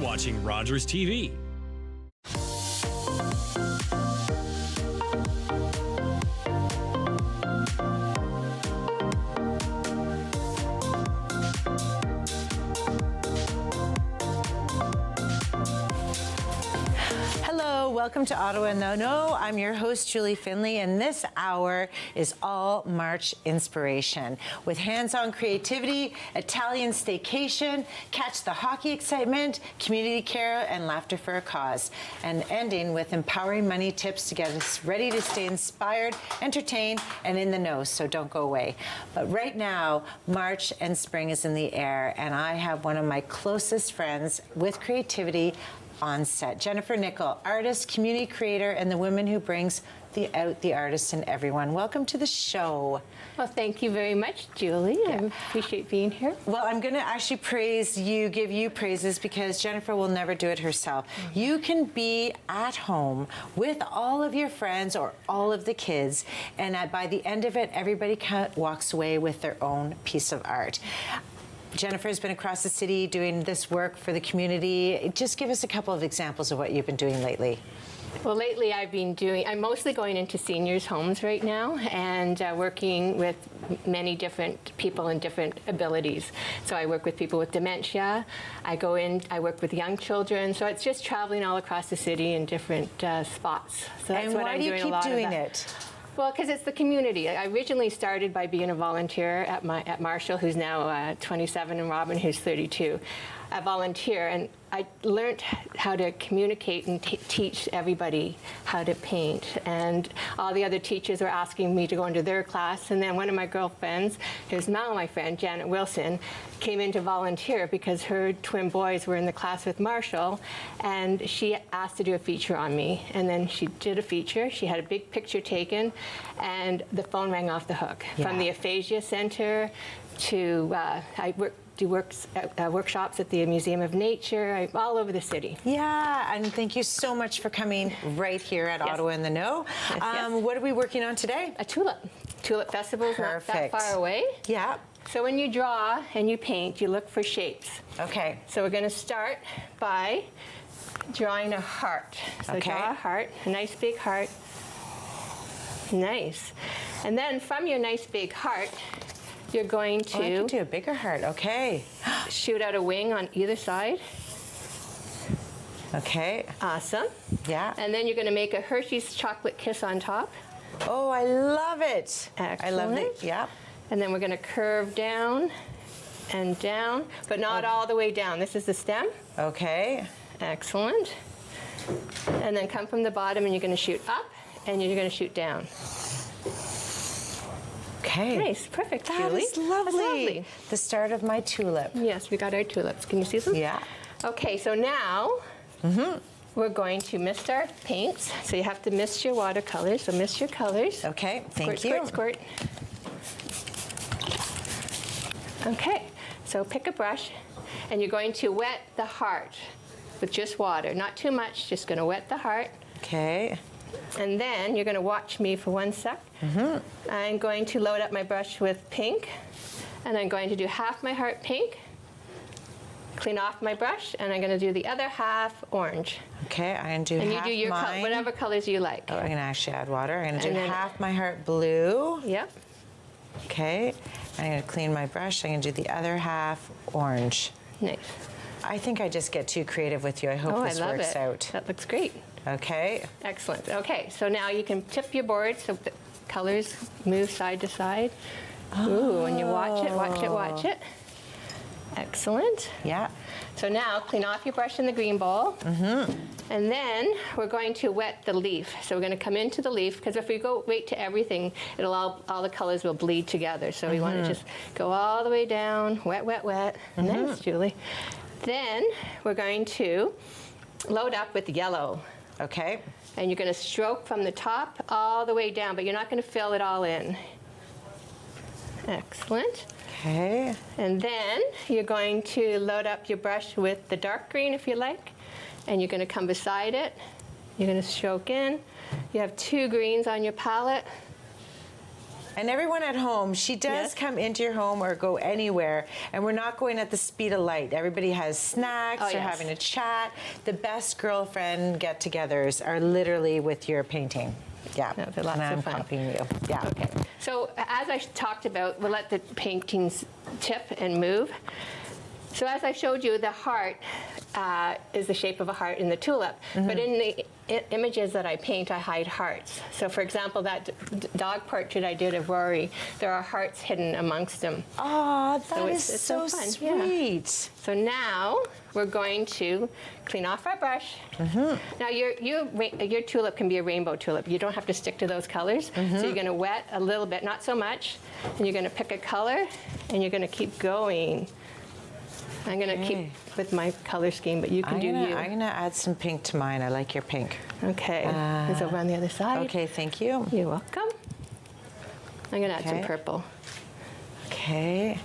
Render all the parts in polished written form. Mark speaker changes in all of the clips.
Speaker 1: watching Rogers TV.
Speaker 2: Welcome to Ottawa No. I'm your host, Julie Findlay, and this hour is all March inspiration. With hands-on creativity, Italian staycation, catch the hockey excitement, community care, and laughter for a cause. And ending with empowering money tips to get us ready to stay inspired, entertained, and in the know, so don't go away. But right now, March and spring is in the air, and I have one of my closest friends with creativity on set. Jennifer Nickel, artist, community creator, and the woman who brings out the artist in everyone. Welcome to the show.
Speaker 3: Well, thank you very much, Julie. Yeah. I appreciate being here.
Speaker 2: Well, I'm going to actually give you praises, because Jennifer will never do it herself. Mm-hmm. You can be at home with all of your friends or all of the kids, and by the end of it, everybody walks away with their own piece of art. Jennifer has been across the city doing this work for the community. Just give us a couple of examples of what you've been doing lately.
Speaker 3: Well, lately I'm mostly going into seniors' homes right now and working with many different people and different abilities. So I work with people with dementia. I work with young children. So it's just traveling all across the city in different spots. So that's what I'm doing a lot of.
Speaker 2: And why do you keep doing it?
Speaker 3: Well, because it's the community. I originally started by being a volunteer at Marshall, who's now 27, and Robin, who's 32. A volunteer, and I learned how to communicate and teach everybody how to paint. And all the other teachers were asking me to go into their class. And then one of my girlfriends, who's now my friend, Janet Wilson, came in to volunteer because her twin boys were in the class with Marshall. And she asked to do a feature on me. And then she did a feature. She had a big picture taken, and the phone rang off the hook. Yeah. From the Aphasia Center to, do workshops at the Museum of Nature, all over the city.
Speaker 2: Yeah, and thank you so much for coming right here at Ottawa in the Know. Yes. What are we working on today?
Speaker 3: A tulip. Tulip festival is not that far away.
Speaker 2: Yeah.
Speaker 3: So when you draw and you paint, you look for shapes.
Speaker 2: Okay.
Speaker 3: So we're going to start by drawing a heart. So draw a heart, a nice big heart. Nice. And then from your nice big heart, you're going to...
Speaker 2: I can do a bigger heart, okay.
Speaker 3: Shoot out a wing on either side.
Speaker 2: Okay.
Speaker 3: Awesome.
Speaker 2: Yeah.
Speaker 3: And then you're going to make a Hershey's chocolate kiss on top.
Speaker 2: Oh, I love it.
Speaker 3: Excellent.
Speaker 2: I love it, yeah.
Speaker 3: And then we're going to curve down and down, but not all the way down. This is the stem.
Speaker 2: Okay.
Speaker 3: Excellent. And then come from the bottom, and you're going to shoot up, and you're going to shoot down.
Speaker 2: Okay.
Speaker 3: Nice, perfect,
Speaker 2: That
Speaker 3: Julie.
Speaker 2: is lovely.
Speaker 3: That's lovely.
Speaker 2: The start of my tulip.
Speaker 3: Yes, we got our tulips. Can you see them?
Speaker 2: Yeah.
Speaker 3: Okay, so now we're going to mist our paints. So you have to mist your watercolors. So mist your colors.
Speaker 2: Okay, thank
Speaker 3: you.
Speaker 2: you.
Speaker 3: Squirt, squirt. Okay, so pick a brush, and you're going to wet the heart with just water. Not too much, just going to wet the heart.
Speaker 2: Okay.
Speaker 3: And then you're going to watch me for 1 sec. I'm going to load up my brush with pink, and I'm going to do half my heart pink, clean off my brush, and I'm going to do the other half orange.
Speaker 2: Okay, I'm going to do half mine.
Speaker 3: And you do your whatever colors you like.
Speaker 2: Oh, I'm going to actually add water. I'm going to do half my heart blue.
Speaker 3: Yep.
Speaker 2: Okay, I'm going to clean my brush. I'm going to do the other half orange.
Speaker 3: Nice.
Speaker 2: I think I just get too creative with you. I hope this works out.
Speaker 3: That looks great.
Speaker 2: Okay.
Speaker 3: Excellent. Okay, so now you can tip your board so the colors move side to side. Ooh, and you watch it, watch it, watch it. Excellent.
Speaker 2: Yeah.
Speaker 3: So now clean off your brush in the green bowl. And then we're going to wet the leaf. So we're going to come into the leaf, because if we go wait to everything, it'll all the colors will bleed together. So we want to just go all the way down, wet, wet, wet. Nice, Julie. Then we're going to load up with yellow.
Speaker 2: Okay.
Speaker 3: And you're going to stroke from the top all the way down, but you're not going to fill it all in. Excellent.
Speaker 2: Okay.
Speaker 3: And then you're going to load up your brush with the dark green if you like, and you're going to come beside it. You're going to stroke in. You have 2 greens on your palette.
Speaker 2: And everyone at home, she does
Speaker 3: Yes.
Speaker 2: come into your home or go anywhere, and we're not going at the speed of light. Everybody has snacks,
Speaker 3: Oh,
Speaker 2: they're
Speaker 3: yes.
Speaker 2: having a chat. The best girlfriend get-togethers are literally with your painting. Yeah,
Speaker 3: No, they're lots
Speaker 2: and I'm
Speaker 3: of fun.
Speaker 2: copying you. Yeah.
Speaker 3: Okay. So as I talked about, we'll let the paintings tip and move. So as I showed you, the heart is the shape of a heart in the tulip. But in the images that I paint, I hide hearts. So for example, that dog portrait I did of Rory, there are hearts hidden amongst them.
Speaker 2: Oh, that
Speaker 3: So
Speaker 2: is
Speaker 3: it's
Speaker 2: so
Speaker 3: so fun, yeah.
Speaker 2: sweet.
Speaker 3: So now we're going to clean off our brush. Now your tulip can be a rainbow tulip. You don't have to stick to those colors. So you're going to wet a little bit, not so much, and you're going to pick a color, and you're going to keep going. I'm going to keep with my color scheme, but you can do you.
Speaker 2: I'm gonna add some pink to mine. I like your pink.
Speaker 3: Okay. Let's over on the other side.
Speaker 2: Okay, thank you.
Speaker 3: You're welcome. I'm going to add some
Speaker 2: Okay.
Speaker 3: purple.
Speaker 2: Okay.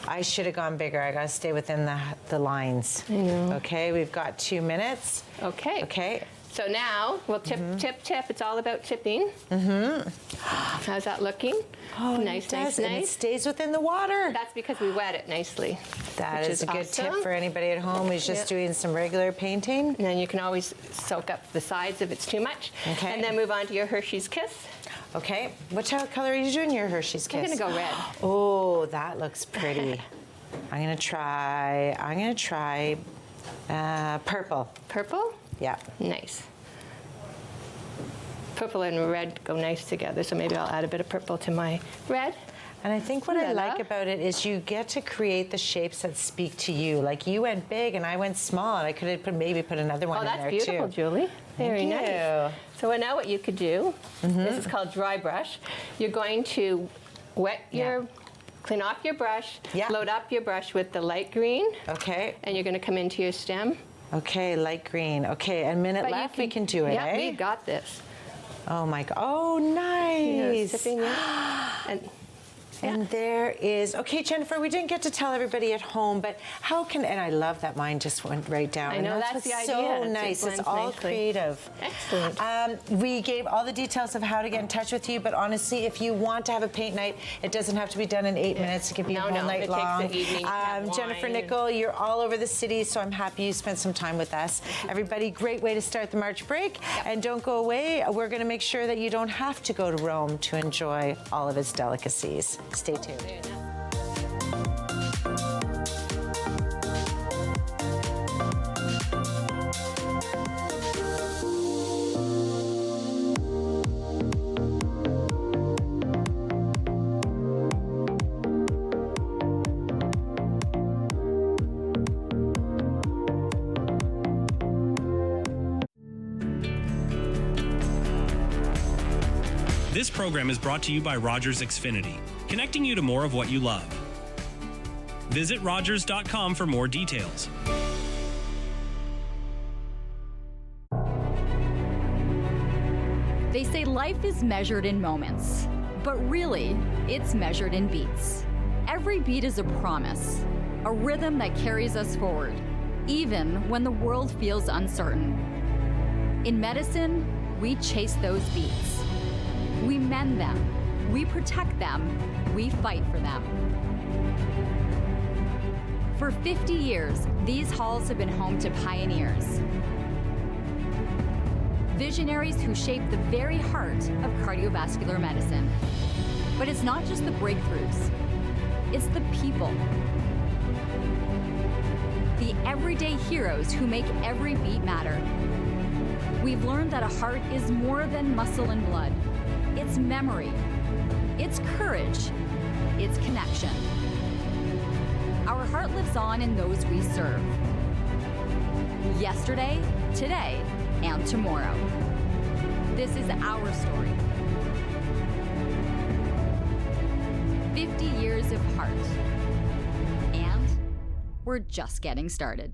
Speaker 2: I should have gone bigger. I gotta stay within the lines.
Speaker 3: I know.
Speaker 2: Okay, we've got 2 minutes.
Speaker 3: Okay.
Speaker 2: Okay.
Speaker 3: So now we'll tip, tip, tip. It's all about tipping. How's that looking?
Speaker 2: Oh,
Speaker 3: nice,
Speaker 2: it does,
Speaker 3: nice,
Speaker 2: and it
Speaker 3: nice.
Speaker 2: stays within the water.
Speaker 3: That's because we wet it nicely.
Speaker 2: That
Speaker 3: which
Speaker 2: is a good tip
Speaker 3: awesome.
Speaker 2: for anybody at home who's just
Speaker 3: Yep.
Speaker 2: doing some regular painting.
Speaker 3: And then you can always soak up the sides if it's too much.
Speaker 2: Okay.
Speaker 3: And then move on to your Hershey's Kiss.
Speaker 2: Okay, what color are you doing your Hershey's Kiss?
Speaker 3: I'm gonna go red.
Speaker 2: Oh, that looks pretty. I'm gonna try purple.
Speaker 3: Purple?
Speaker 2: Yeah.
Speaker 3: Nice. Purple and red go nice together, so maybe I'll add a bit of purple to my red.
Speaker 2: And I think what I
Speaker 3: Ooh la la.
Speaker 2: like about it is you get to create the shapes that speak to you. Like you went big and I went small, and I could have maybe put another one
Speaker 3: Oh,
Speaker 2: in
Speaker 3: that's
Speaker 2: there
Speaker 3: beautiful,
Speaker 2: too.
Speaker 3: Julie. Very
Speaker 2: Thank
Speaker 3: nice.
Speaker 2: you.
Speaker 3: So now what you could do, this is called dry brush. You're going to wet your, clean off your brush,
Speaker 2: Yeah.
Speaker 3: load up your brush with the light green,
Speaker 2: Okay.
Speaker 3: and you're going to come into your stem.
Speaker 2: Okay, light green. Okay, a minute
Speaker 3: But you
Speaker 2: left. We can do it,
Speaker 3: Yeah,
Speaker 2: eh?
Speaker 3: we got this.
Speaker 2: Oh my God. Oh,
Speaker 3: You know,
Speaker 2: nice.
Speaker 3: sipping it. And
Speaker 2: And there is, okay, Jennifer, we didn't get to tell everybody at home, but how can, and I love that mine just went right down.
Speaker 3: I know,
Speaker 2: and
Speaker 3: that's
Speaker 2: what's
Speaker 3: the
Speaker 2: so
Speaker 3: idea. It
Speaker 2: nice. It's
Speaker 3: blends
Speaker 2: all
Speaker 3: nicely.
Speaker 2: creative.
Speaker 3: Excellent.
Speaker 2: We gave all the details of how to get in touch with you, but honestly, if you want to have a paint night, it doesn't have to be done in 8 minutes. It could be a
Speaker 3: No,
Speaker 2: whole
Speaker 3: no,
Speaker 2: night
Speaker 3: it takes the
Speaker 2: long.
Speaker 3: evening to have
Speaker 2: Jennifer
Speaker 3: wine.
Speaker 2: Nickel, you're all over the city, so I'm happy you spent some time with us. Everybody, great way to start the March break. And don't go away. We're going to make sure that you don't have to go to Rome to enjoy all of its delicacies. Stay tuned.
Speaker 1: This program is brought to you by Rogers Xfinity, connecting you to more of what you love. Visit Rogers.com for more details.
Speaker 4: They say life is measured in moments, but really, it's measured in beats. Every beat is a promise, a rhythm that carries us forward, even when the world feels uncertain. In medicine, we chase those beats. We mend them, we protect them, we fight for them. For 50 years, these halls have been home to pioneers. Visionaries who shaped the very heart of cardiovascular medicine. But it's not just the breakthroughs, it's the people. The everyday heroes who make every beat matter. We've learned that a heart is more than muscle and blood. It's memory, it's courage, it's connection. Our heart lives on in those we serve. Yesterday, today, and tomorrow. This is our story. 50 years of heart. And we're just getting started.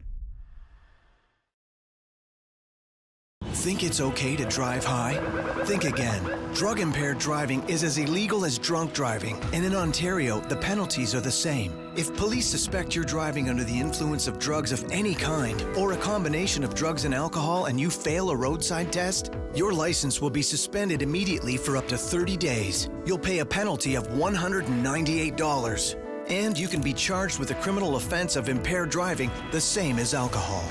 Speaker 5: Think it's okay to drive high? Think again. Drug-impaired driving is as illegal as drunk driving, and in Ontario, the penalties are the same. If police suspect you're driving under the influence of drugs of any kind, or a combination of drugs and alcohol, and you fail a roadside test, your license will be suspended immediately for up to 30 days. You'll pay a penalty of $198. And you can be charged with a criminal offense of impaired driving, the same as alcohol.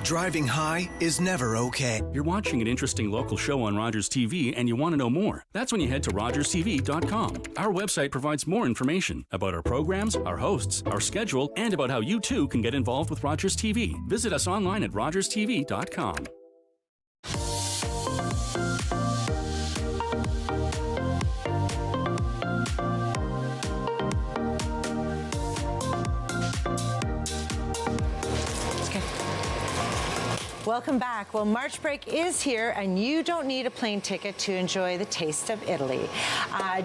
Speaker 5: Driving high is never okay.
Speaker 6: You're watching an interesting local show on Rogers TV and you want to know more. That's when you head to RogersTV.com. Our website provides more information about our programs, our hosts, our schedule, and about how you too can get involved with Rogers TV. Visit us online at RogersTV.com.
Speaker 2: Welcome back. Well, March break is here, and you don't need a plane ticket to enjoy the taste of Italy.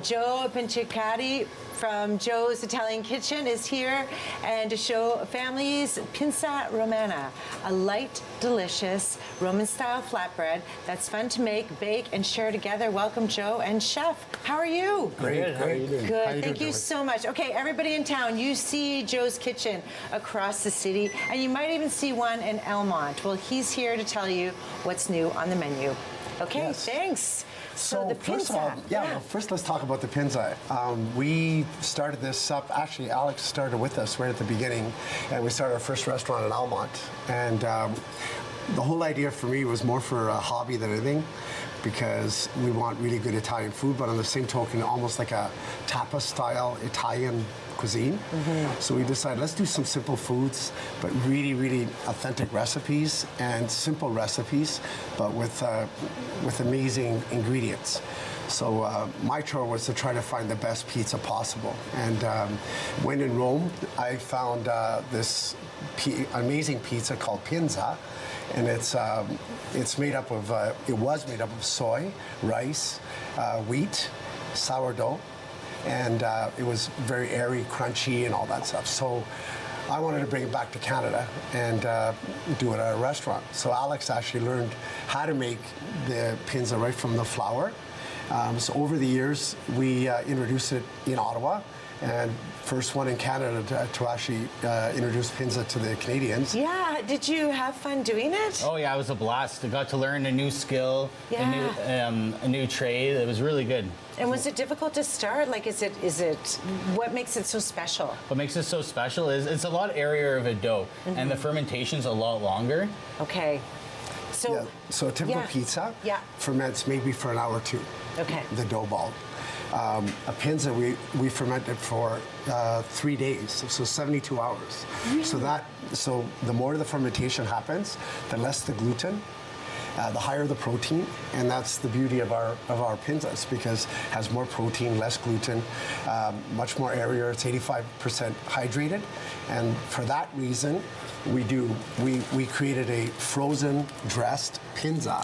Speaker 2: Joe Pincicati from Joe's Italian Kitchen is here, and to show families Pinza Romana, a light, delicious Roman-style flatbread that's fun to make, bake, and share together. Welcome, Joe and Chef. How are you?
Speaker 7: Great. How are you doing?
Speaker 2: Good. Thank you so much. Okay, everybody in town, you see Joe's Kitchen across the city, and you might even see one in Elmont. Well, he's here to tell you what's new on the menu. Okay,
Speaker 7: Yes.
Speaker 2: Thanks. So the
Speaker 7: first
Speaker 2: pinza.
Speaker 7: of all, well, first let's talk about the pinza. We started this up, actually Alex started with us right at the beginning, and we started our first restaurant in Almont. And the whole idea for me was more for a hobby than anything, because we want really good Italian food, but on the same token, almost like a tapas-style Italian cuisine. So we decided, let's do some simple foods, but really, really authentic recipes and simple recipes, but with amazing ingredients. So my chore was to try to find the best pizza possible. And when in Rome, I found this amazing pizza called Pinza, and it's made up of, it was made up of soy, rice, wheat, sourdough, and it was very airy, crunchy, and all that stuff. So I wanted to bring it back to Canada and do it at a restaurant. So Alex actually learned how to make the pinza right from the flour. So over the years, we introduced it in Ottawa, and first one in Canada to actually introduce pinza to the Canadians.
Speaker 2: Yeah, did you have fun doing it?
Speaker 8: Oh yeah, it was a blast. I got to learn a new skill, a new trade. It was really good.
Speaker 2: And was it difficult to start? Like, is it, what makes it so special?
Speaker 8: What makes it so special is it's a lot airier of a dough, and the fermentation's a lot longer.
Speaker 2: Okay. So,
Speaker 7: so a typical pizza ferments maybe for an hour or two.
Speaker 2: Okay.
Speaker 7: The dough ball. A pinza, we ferment it for 3 days, so 72 hours. Really? So the more the fermentation happens, the less the gluten, the higher the protein, and that's the beauty of our pinzas, because it has more protein, less gluten, much more airier. It's 85% hydrated, and for that reason, we created a frozen dressed pinza.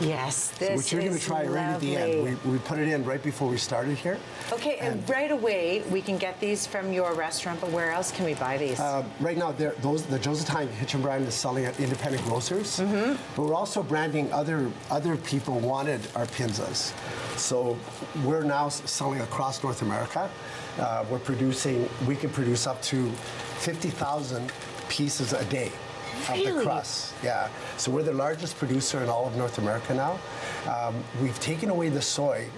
Speaker 2: Yes, this
Speaker 7: which you're going to try right at the end. We put it in right before we started here.
Speaker 2: Okay, and right away we can get these from your restaurant, but where else can we buy these?
Speaker 7: Right now, the Joe's Italian Kitchen brand is selling at independent grocers, but we're also branding other people wanted our pinzas. So we're now selling across North America. We can produce up to 50,000 pieces a day.
Speaker 2: Really?
Speaker 7: Of the crust, yeah. So we're the largest producer in all of North America now. We've taken away the soy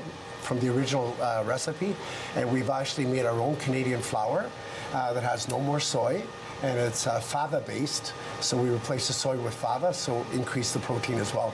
Speaker 7: from the original recipe, and we've actually made our own Canadian flour that has no more soy, and it's fava-based. So we replace the soy with fava, so increase the protein as well.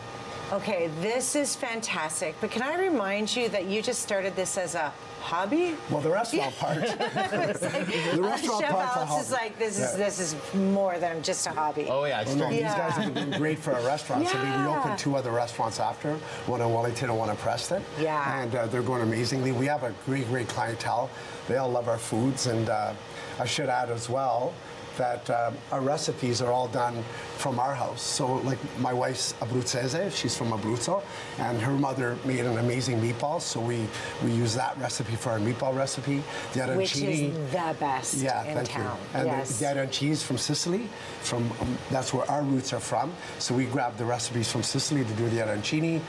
Speaker 2: Okay, this is fantastic, but can I remind you that you just started this as a hobby?
Speaker 7: Well, the restaurant part. The restaurant
Speaker 2: Chef
Speaker 7: part's a
Speaker 2: Alex
Speaker 7: hobby.
Speaker 2: is like, this is more than just a hobby.
Speaker 8: Oh yeah, it's
Speaker 7: These guys have been great for our restaurants. I mean, we opened 2 other restaurants after, one in Wellington and one in Preston.
Speaker 2: Yeah.
Speaker 7: And they're going amazingly. We have a great clientele. They all love our foods, and I should add as well, that our recipes are all done from our house. So like my wife's abruzzese, she's from Abruzzo, and her mother made an amazing meatball, so we use that recipe for our meatball recipe. The arancini,
Speaker 2: which is the best in
Speaker 7: thank
Speaker 2: town.
Speaker 7: you. And
Speaker 2: yes.
Speaker 7: the arancini from Sicily, that's where our roots are from. So we grabbed the recipes from Sicily to do the arancini,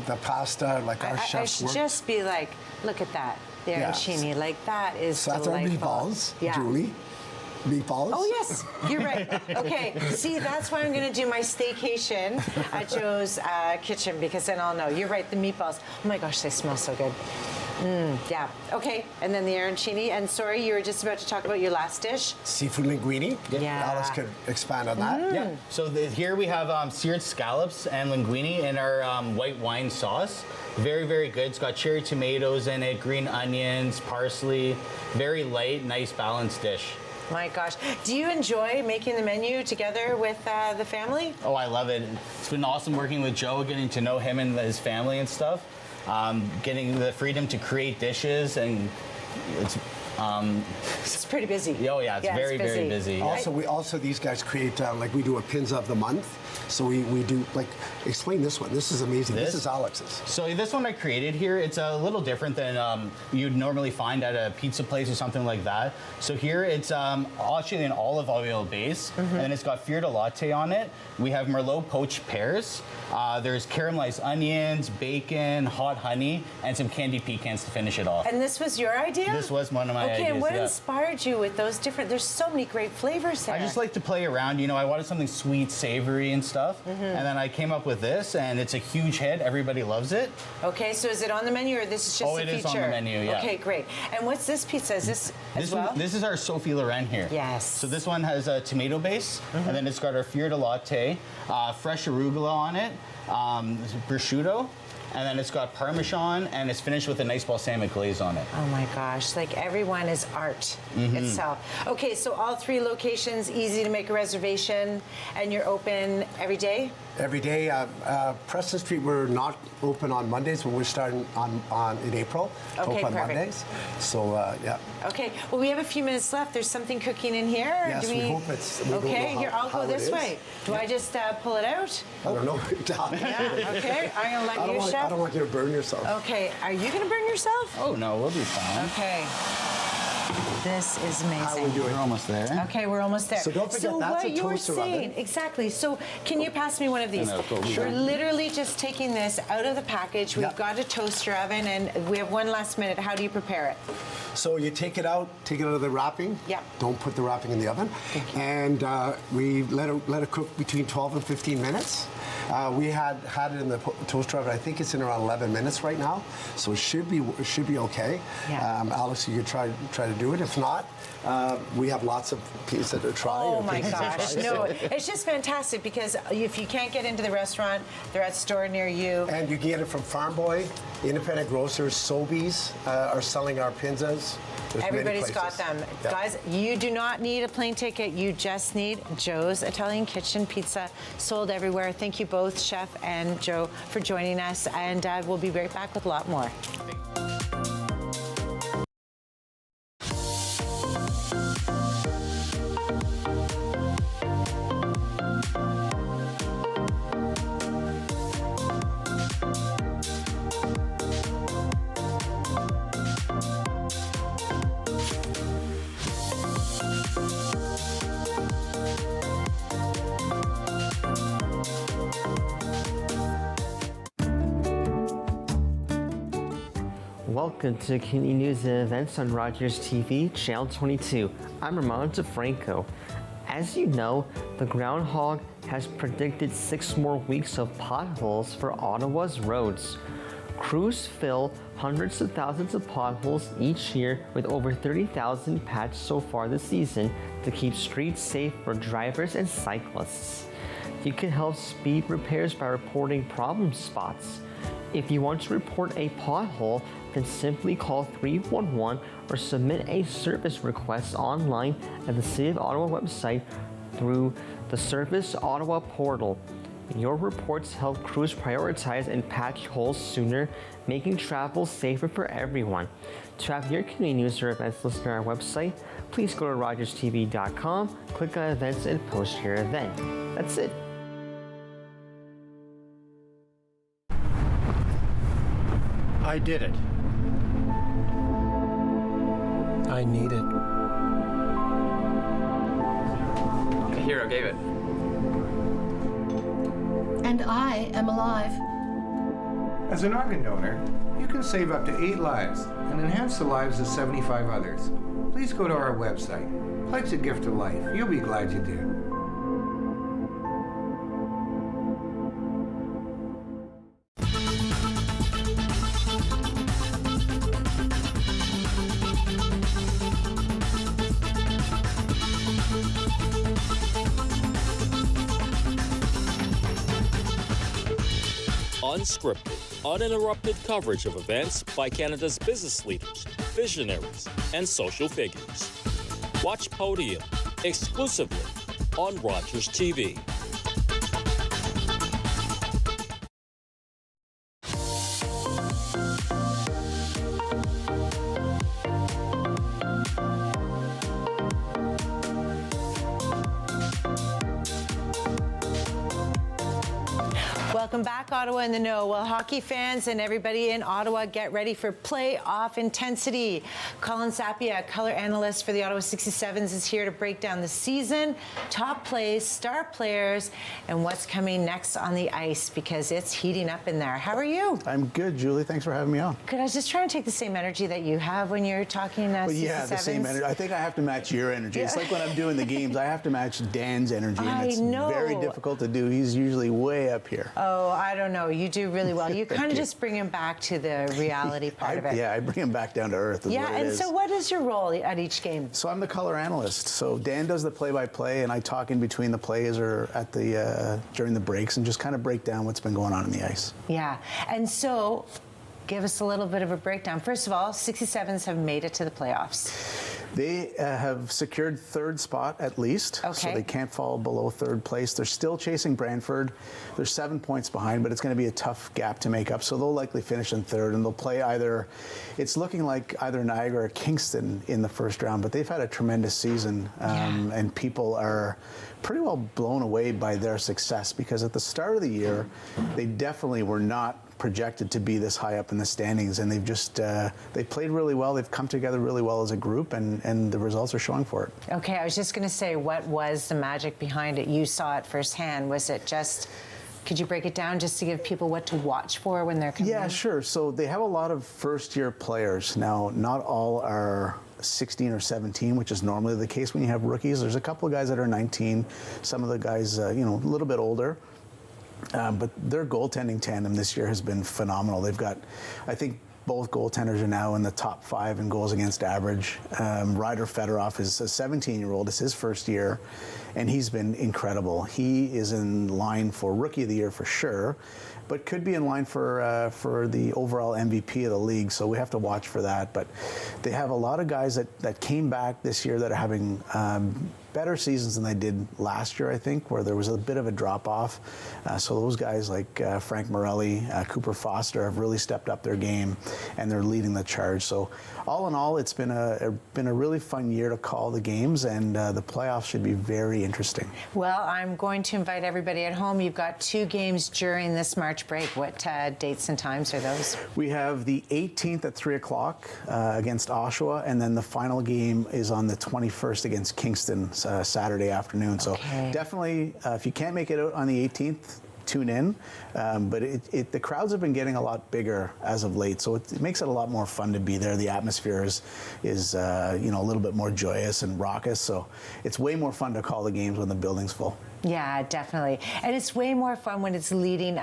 Speaker 7: the pasta, like our chefs
Speaker 2: I should just be like, look at that, the arancini, like that is
Speaker 7: so that's
Speaker 2: delightful.
Speaker 7: our meatballs,
Speaker 2: yeah.
Speaker 7: Julie. Meatballs?
Speaker 2: Oh, yes, you're right. Okay, see, that's why I'm going to do my staycation at Joe's kitchen, because then I'll know. You're right, the meatballs. Oh my gosh, they smell so good. Yeah. Okay, and then the arancini. And sorry, you were just about to talk about your last dish.
Speaker 7: Seafood linguine.
Speaker 2: Yeah.
Speaker 7: Alice could expand on that.
Speaker 8: Yeah. So here we have seared scallops and linguine in our white wine sauce. Very, very good. It's got cherry tomatoes in it, green onions, parsley. Very light, nice, balanced dish.
Speaker 2: My gosh. Do you enjoy making the menu together with the family?
Speaker 8: Oh, I love it. It's been awesome working with Joe, getting to know him and his family and stuff. Getting the freedom to create dishes, and
Speaker 2: it's pretty busy.
Speaker 8: Oh yeah, it's very, very busy.
Speaker 7: Also, these guys create, like we do a Pins of the Month. So we do, like, explain this one. This is amazing. This is Alex's.
Speaker 8: So this one I created here, it's a little different than you'd normally find at a pizza place or something like that. So here it's actually an olive oil base, and then it's got fior di latte on it. We have Merlot poached pears. There's caramelized onions, bacon, hot honey, and some candied pecans to finish it off.
Speaker 2: And this was your idea?
Speaker 8: This was one of my ideas.
Speaker 2: Okay, and what inspired you with those different, there's so many great flavors there.
Speaker 8: I just like to play around. You know, I wanted something sweet, savory, and stuff. And then I came up with this, and it's a huge hit. Everybody loves it.
Speaker 2: Okay, so is it on the menu, or this is just a feature?
Speaker 8: Oh, it is on the menu, yeah.
Speaker 2: Okay, great. And what's this pizza? Is this as well?
Speaker 8: This is our Sophie Loren here.
Speaker 2: Yes.
Speaker 8: So this one has a tomato base, and then it's got our fior di latte, fresh arugula on it, prosciutto, and then it's got Parmesan, and it's finished with a nice balsamic glaze on it.
Speaker 2: Oh my gosh, like everyone is art itself. Okay, so all 3 locations, easy to make a reservation, and you're open every day?
Speaker 7: Every day. Preston Street, we're not open on Mondays, but we're starting in April.
Speaker 2: Okay,
Speaker 7: open on
Speaker 2: perfect.
Speaker 7: Mondays. So, yeah.
Speaker 2: Okay, well, we have a few minutes left. There's something cooking in here.
Speaker 7: Yes, we hope it's... We don't
Speaker 2: okay,
Speaker 7: know
Speaker 2: here, I'll go this way. Do I just pull it out?
Speaker 7: I don't know.
Speaker 2: Yeah, okay, I'm going to let you, Chef.
Speaker 7: I don't want you to burn yourself.
Speaker 2: Okay, are you going to burn yourself?
Speaker 8: Oh, no, we'll be fine.
Speaker 2: Okay. This is amazing.
Speaker 7: How are we doing?
Speaker 8: We're almost there.
Speaker 2: Okay, we're almost there.
Speaker 7: So don't forget, that's a
Speaker 2: what you were
Speaker 7: toaster
Speaker 2: saying,
Speaker 7: oven.
Speaker 2: exactly. So can you pass me one of these?
Speaker 7: Sure.
Speaker 2: We're literally just taking this out of the package. We've got a toaster oven, and we have one last minute. How do you prepare it?
Speaker 7: So you take it out of the wrapping.
Speaker 2: Yeah.
Speaker 7: Don't put the wrapping in the oven. And we let it cook between 12 and 15 minutes. We had it in the toaster oven. I think it's in around 11 minutes right now, so it should be okay.
Speaker 2: Yeah.
Speaker 7: Alex, you could try to do it. If not, we have lots of pizza to try.
Speaker 2: Oh my gosh, no, it's just fantastic, because if you can't get into the restaurant, they're at a store near you.
Speaker 7: And you can get it from Farm Boy, independent grocers, Sobeys are selling our pizzas. There's
Speaker 2: Everybody's got them.
Speaker 7: Yeah.
Speaker 2: Guys, you do not need a plane ticket. You just need Joe's Italian Kitchen Pizza, sold everywhere. Thank you both, Chef and Joe, for joining us. And we'll be right back with a lot more.
Speaker 9: Welcome to Community News and Events on Rogers TV, Channel 22. I'm Ramon DeFranco. As you know, the groundhog has predicted 6 more weeks of potholes for Ottawa's roads. Crews fill hundreds of thousands of potholes each year, with over 30,000 patched so far this season to keep streets safe for drivers and cyclists. You can help speed repairs by reporting problem spots. If you want to report a pothole, then simply call 311 or submit a service request online at the City of Ottawa website through the Service Ottawa portal. Your reports help crews prioritize and patch holes sooner, making travel safer for everyone. To have your community news or events listed on our website, please go to rogerstv.com, click on events, and post your event. That's it.
Speaker 10: I did it. I need it.
Speaker 11: The hero gave it.
Speaker 12: And I am alive.
Speaker 13: As an organ donor, you can save up to 8 lives and enhance the lives of 75 others. Please go to our website. Pledge a gift of life. You'll be glad you did.
Speaker 14: Unscripted, uninterrupted coverage of events by Canada's business leaders, visionaries, and social figures. Watch Podium exclusively on Rogers TV.
Speaker 2: Welcome back, Ottawa in the Know. Well, hockey fans and everybody in Ottawa, get ready for playoff intensity. Colin Sapia, color analyst for the Ottawa 67s, is here to break down the season, top plays, star players, and what's coming next on the ice, because it's heating up in there. How are you?
Speaker 15: I'm good, Julie. Thanks for having me on.
Speaker 2: Good. I was just trying to take the same energy that you have when you're talking 67s.
Speaker 15: Yeah, the same energy. I think I have to match your energy. Yeah. It's like when I'm doing the games, I have to match Dan's energy, and it's very difficult to do. He's usually way up here.
Speaker 2: Oh, I don't know. You do really well. You kind of just bring him back to the reality part of it.
Speaker 15: Yeah, I bring him back down to earth.
Speaker 2: Yeah, and so what is your role at each game?
Speaker 15: So I'm the color analyst. So Dan does the play-by-play, and I talk in between the plays or at the during the breaks and just kind of break down what's been going on in the ice.
Speaker 2: Yeah, and so give us a little bit of a breakdown. First of all, 67s have made it to the playoffs.
Speaker 15: They have secured third spot at least, so they can't fall below third place. They're still chasing Brantford. They're 7 points behind, but it's going to be a tough gap to make up. So they'll likely finish in third, and they'll play either. It's looking like either Niagara or Kingston in the first round, but they've had a tremendous season, and people are pretty well blown away by their success, because at the start of the year, they definitely were not projected to be this high up in the standings, and they've just they played really well. They've come together really well as a group, and the results are showing for it.
Speaker 2: Okay, I was just going to say, what was the magic behind it? You saw it firsthand. Was it just? Could you break it down just to give people what to watch for when they're coming in?
Speaker 15: Yeah, sure. So they have a lot of first-year players. Now, not all are 16 or 17, which is normally the case when you have rookies. There's a couple of guys that are 19. Some of the guys, a little bit older. But their goaltending tandem this year has been phenomenal. They've got, I think, both goaltenders are now in the top 5 in goals against average. Ryder Fedorov is a 17-year-old. It's his first year, and he's been incredible. He is in line for Rookie of the Year for sure, but could be in line for the overall MVP of the league, so we have to watch for that. But they have a lot of guys that came back this year that are having better seasons than they did last year, I think, where there was a bit of a drop-off. So those guys like Frank Morelli, Cooper Foster have really stepped up their game, and they're leading the charge. So all in all, it's been a really fun year to call the games, and the playoffs should be very interesting.
Speaker 2: Well, I'm going to invite everybody at home. You've got 2 games during this March break. What dates and times are those?
Speaker 15: We have the 18th at 3 o'clock against Oshawa, and then the final game is on the 21st against Kingston Saturday afternoon. So definitely, if you can't make it out on the 18th, tune in. But the crowds have been getting a lot bigger as of late, so it makes it a lot more fun to be there. The atmosphere is a little bit more joyous and raucous, so it's way more fun to call the games when the building's full.
Speaker 2: Yeah, definitely. And it's way more fun when it's leading.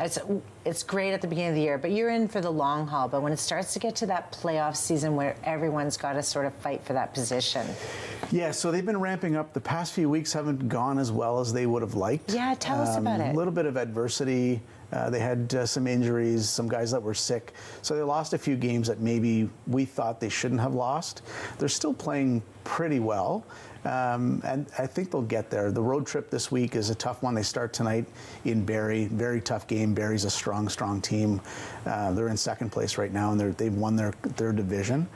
Speaker 2: It's great at the beginning of the year, but you're in for the long haul. But when it starts to get to that playoff season where everyone's got to sort of fight for that position.
Speaker 15: Yeah, so they've been ramping up. The past few weeks haven't gone as well as they would have liked.
Speaker 2: Yeah, tell us about it.
Speaker 15: A little bit of adversity. They had some injuries, some guys that were sick. So they lost a few games that maybe we thought they shouldn't have lost. They're still playing pretty well. And I think they'll get there. The road trip this week is a tough one. They start tonight in Barrie. Very tough game. Barrie's a strong team. They're in second place right now, and they've won their division.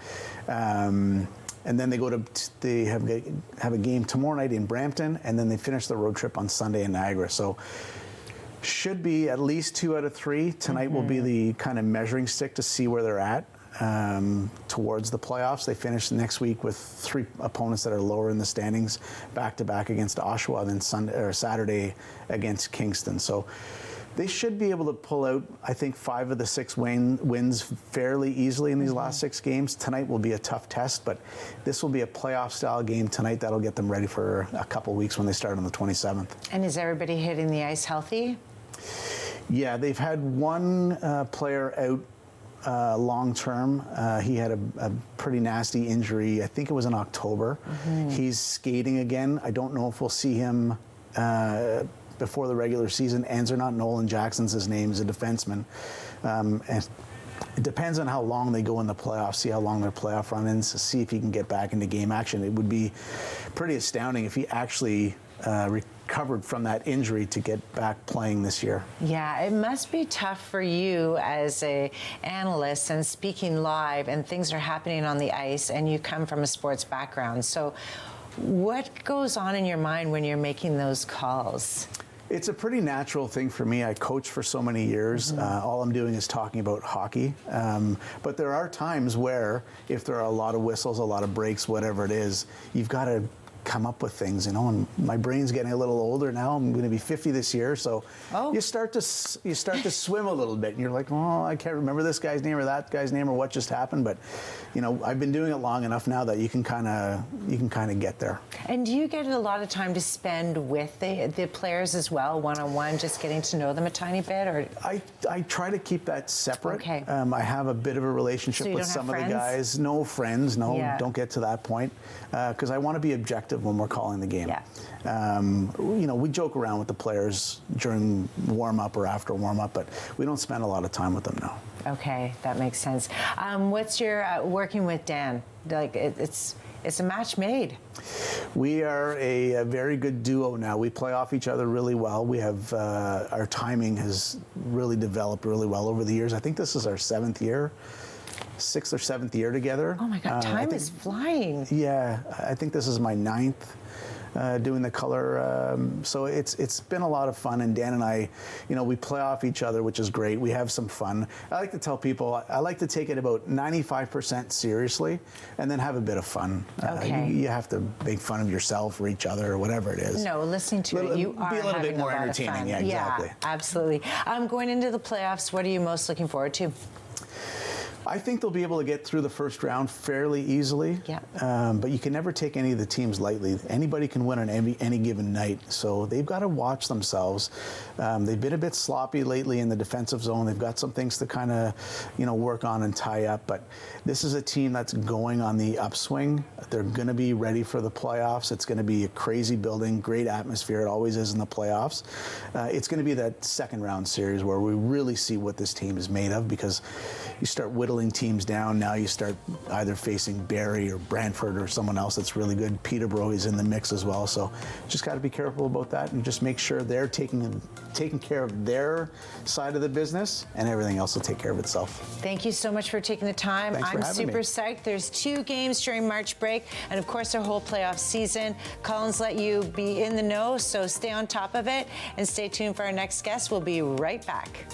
Speaker 15: And then they have a game tomorrow night in Brampton, and then they finish the road trip on Sunday in Niagara. So should be at least 2 out of 3. Tonight will be the kind of measuring stick to see where they're at towards the playoffs. They finish next week with 3 opponents that are lower in the standings, back-to-back against Oshawa, then Saturday against Kingston. So they should be able to pull out, I think, 5 of the 6 wins fairly easily in these last 6 games. Tonight will be a tough test, but this will be a playoff-style game tonight that'll get them ready for a couple weeks when they start on the 27th.
Speaker 2: And is everybody hitting the ice healthy?
Speaker 15: Yeah, they've had one player out long-term. He had a pretty nasty injury. I think it was in October. He's skating again. I don't know if we'll see him before the regular season ends or not. Nolan Jackson's his name. He's a defenseman. And it depends on how long they go in the playoffs, see how long their playoff run ends, to see if he can get back into game action. It would be pretty astounding if he actually recovered from that injury to get back playing this year.
Speaker 2: Yeah, it must be tough for you as an analyst and speaking live, and things are happening on the ice, and you come from a sports background. So what goes on in your mind when you're making those calls?
Speaker 15: It's a pretty natural thing for me. I coached for so many years. All I'm doing is talking about hockey. But there are times where, if there are a lot of whistles, a lot of breaks, whatever it is, you've got to come up with things, and my brain's getting a little older now. I'm going to be 50 this year, so you start to swim a little bit, and you're like, oh, I can't remember this guy's name or that guy's name or what just happened. But I've been doing it long enough now that you can kind of get there.
Speaker 2: And do you get a lot of time to spend with the players as well, one-on-one, just getting to know them a tiny bit? Or
Speaker 15: I try to keep that separate.
Speaker 2: Okay.
Speaker 15: I have a bit of a relationship with some of the guys. No friends. No, don't get to that point, because I want to be objective when we're calling the game. We joke around with the players during warm-up or after warm-up, but we don't spend a lot of time with them now.
Speaker 2: Okay, that makes sense. What's your working with Dan? Like, it's a match made.
Speaker 15: We are a very good duo now. We play off each other really well. We have our timing has really developed really well over the years. I think this is our 6th or 7th year together.
Speaker 2: Oh my God, time is flying.
Speaker 15: Yeah, I think this is my 9th doing the color. So it's been a lot of fun, and Dan and I, we play off each other, which is great. We have some fun. I like to tell people, I like to take it about 95% seriously and then have a bit of fun.
Speaker 2: Okay.
Speaker 15: You have to make fun of yourself or each other or whatever it is.
Speaker 2: No, listening to it, you are
Speaker 15: be a little bit more
Speaker 2: having a lot of
Speaker 15: entertaining.
Speaker 2: fun.
Speaker 15: Yeah, exactly.
Speaker 2: Yeah, absolutely. Going into the playoffs, what are you most looking forward to?
Speaker 15: I think they'll be able to get through the first round fairly easily.
Speaker 2: Yeah.
Speaker 15: But you can never take any of the teams lightly. Anybody can win on any given night. So they've got to watch themselves. They've been a bit sloppy lately in the defensive zone. They've got some things to kind of, work on and tie up. But this is a team that's going on the upswing. They're going to be ready for the playoffs. It's going to be a crazy building, great atmosphere. It always is in the playoffs. It's going to be that second round series where we really see what this team is made of, because you start whittling teams down. Now you start either facing Barrie or Brantford or someone else that's really good. Peterborough is in the mix as well. So just got to be careful about that and just make sure they're taking care of their side of the business, and everything else will take care of itself.
Speaker 2: Thank you so much for taking the time.
Speaker 15: Thanks for
Speaker 2: I'm
Speaker 15: having
Speaker 2: super
Speaker 15: me.
Speaker 2: psyched. There's 2 games during March break, and of course our whole playoff season. Collins let you be in the know, so stay on top of it and stay tuned for our next guest. We'll be right back.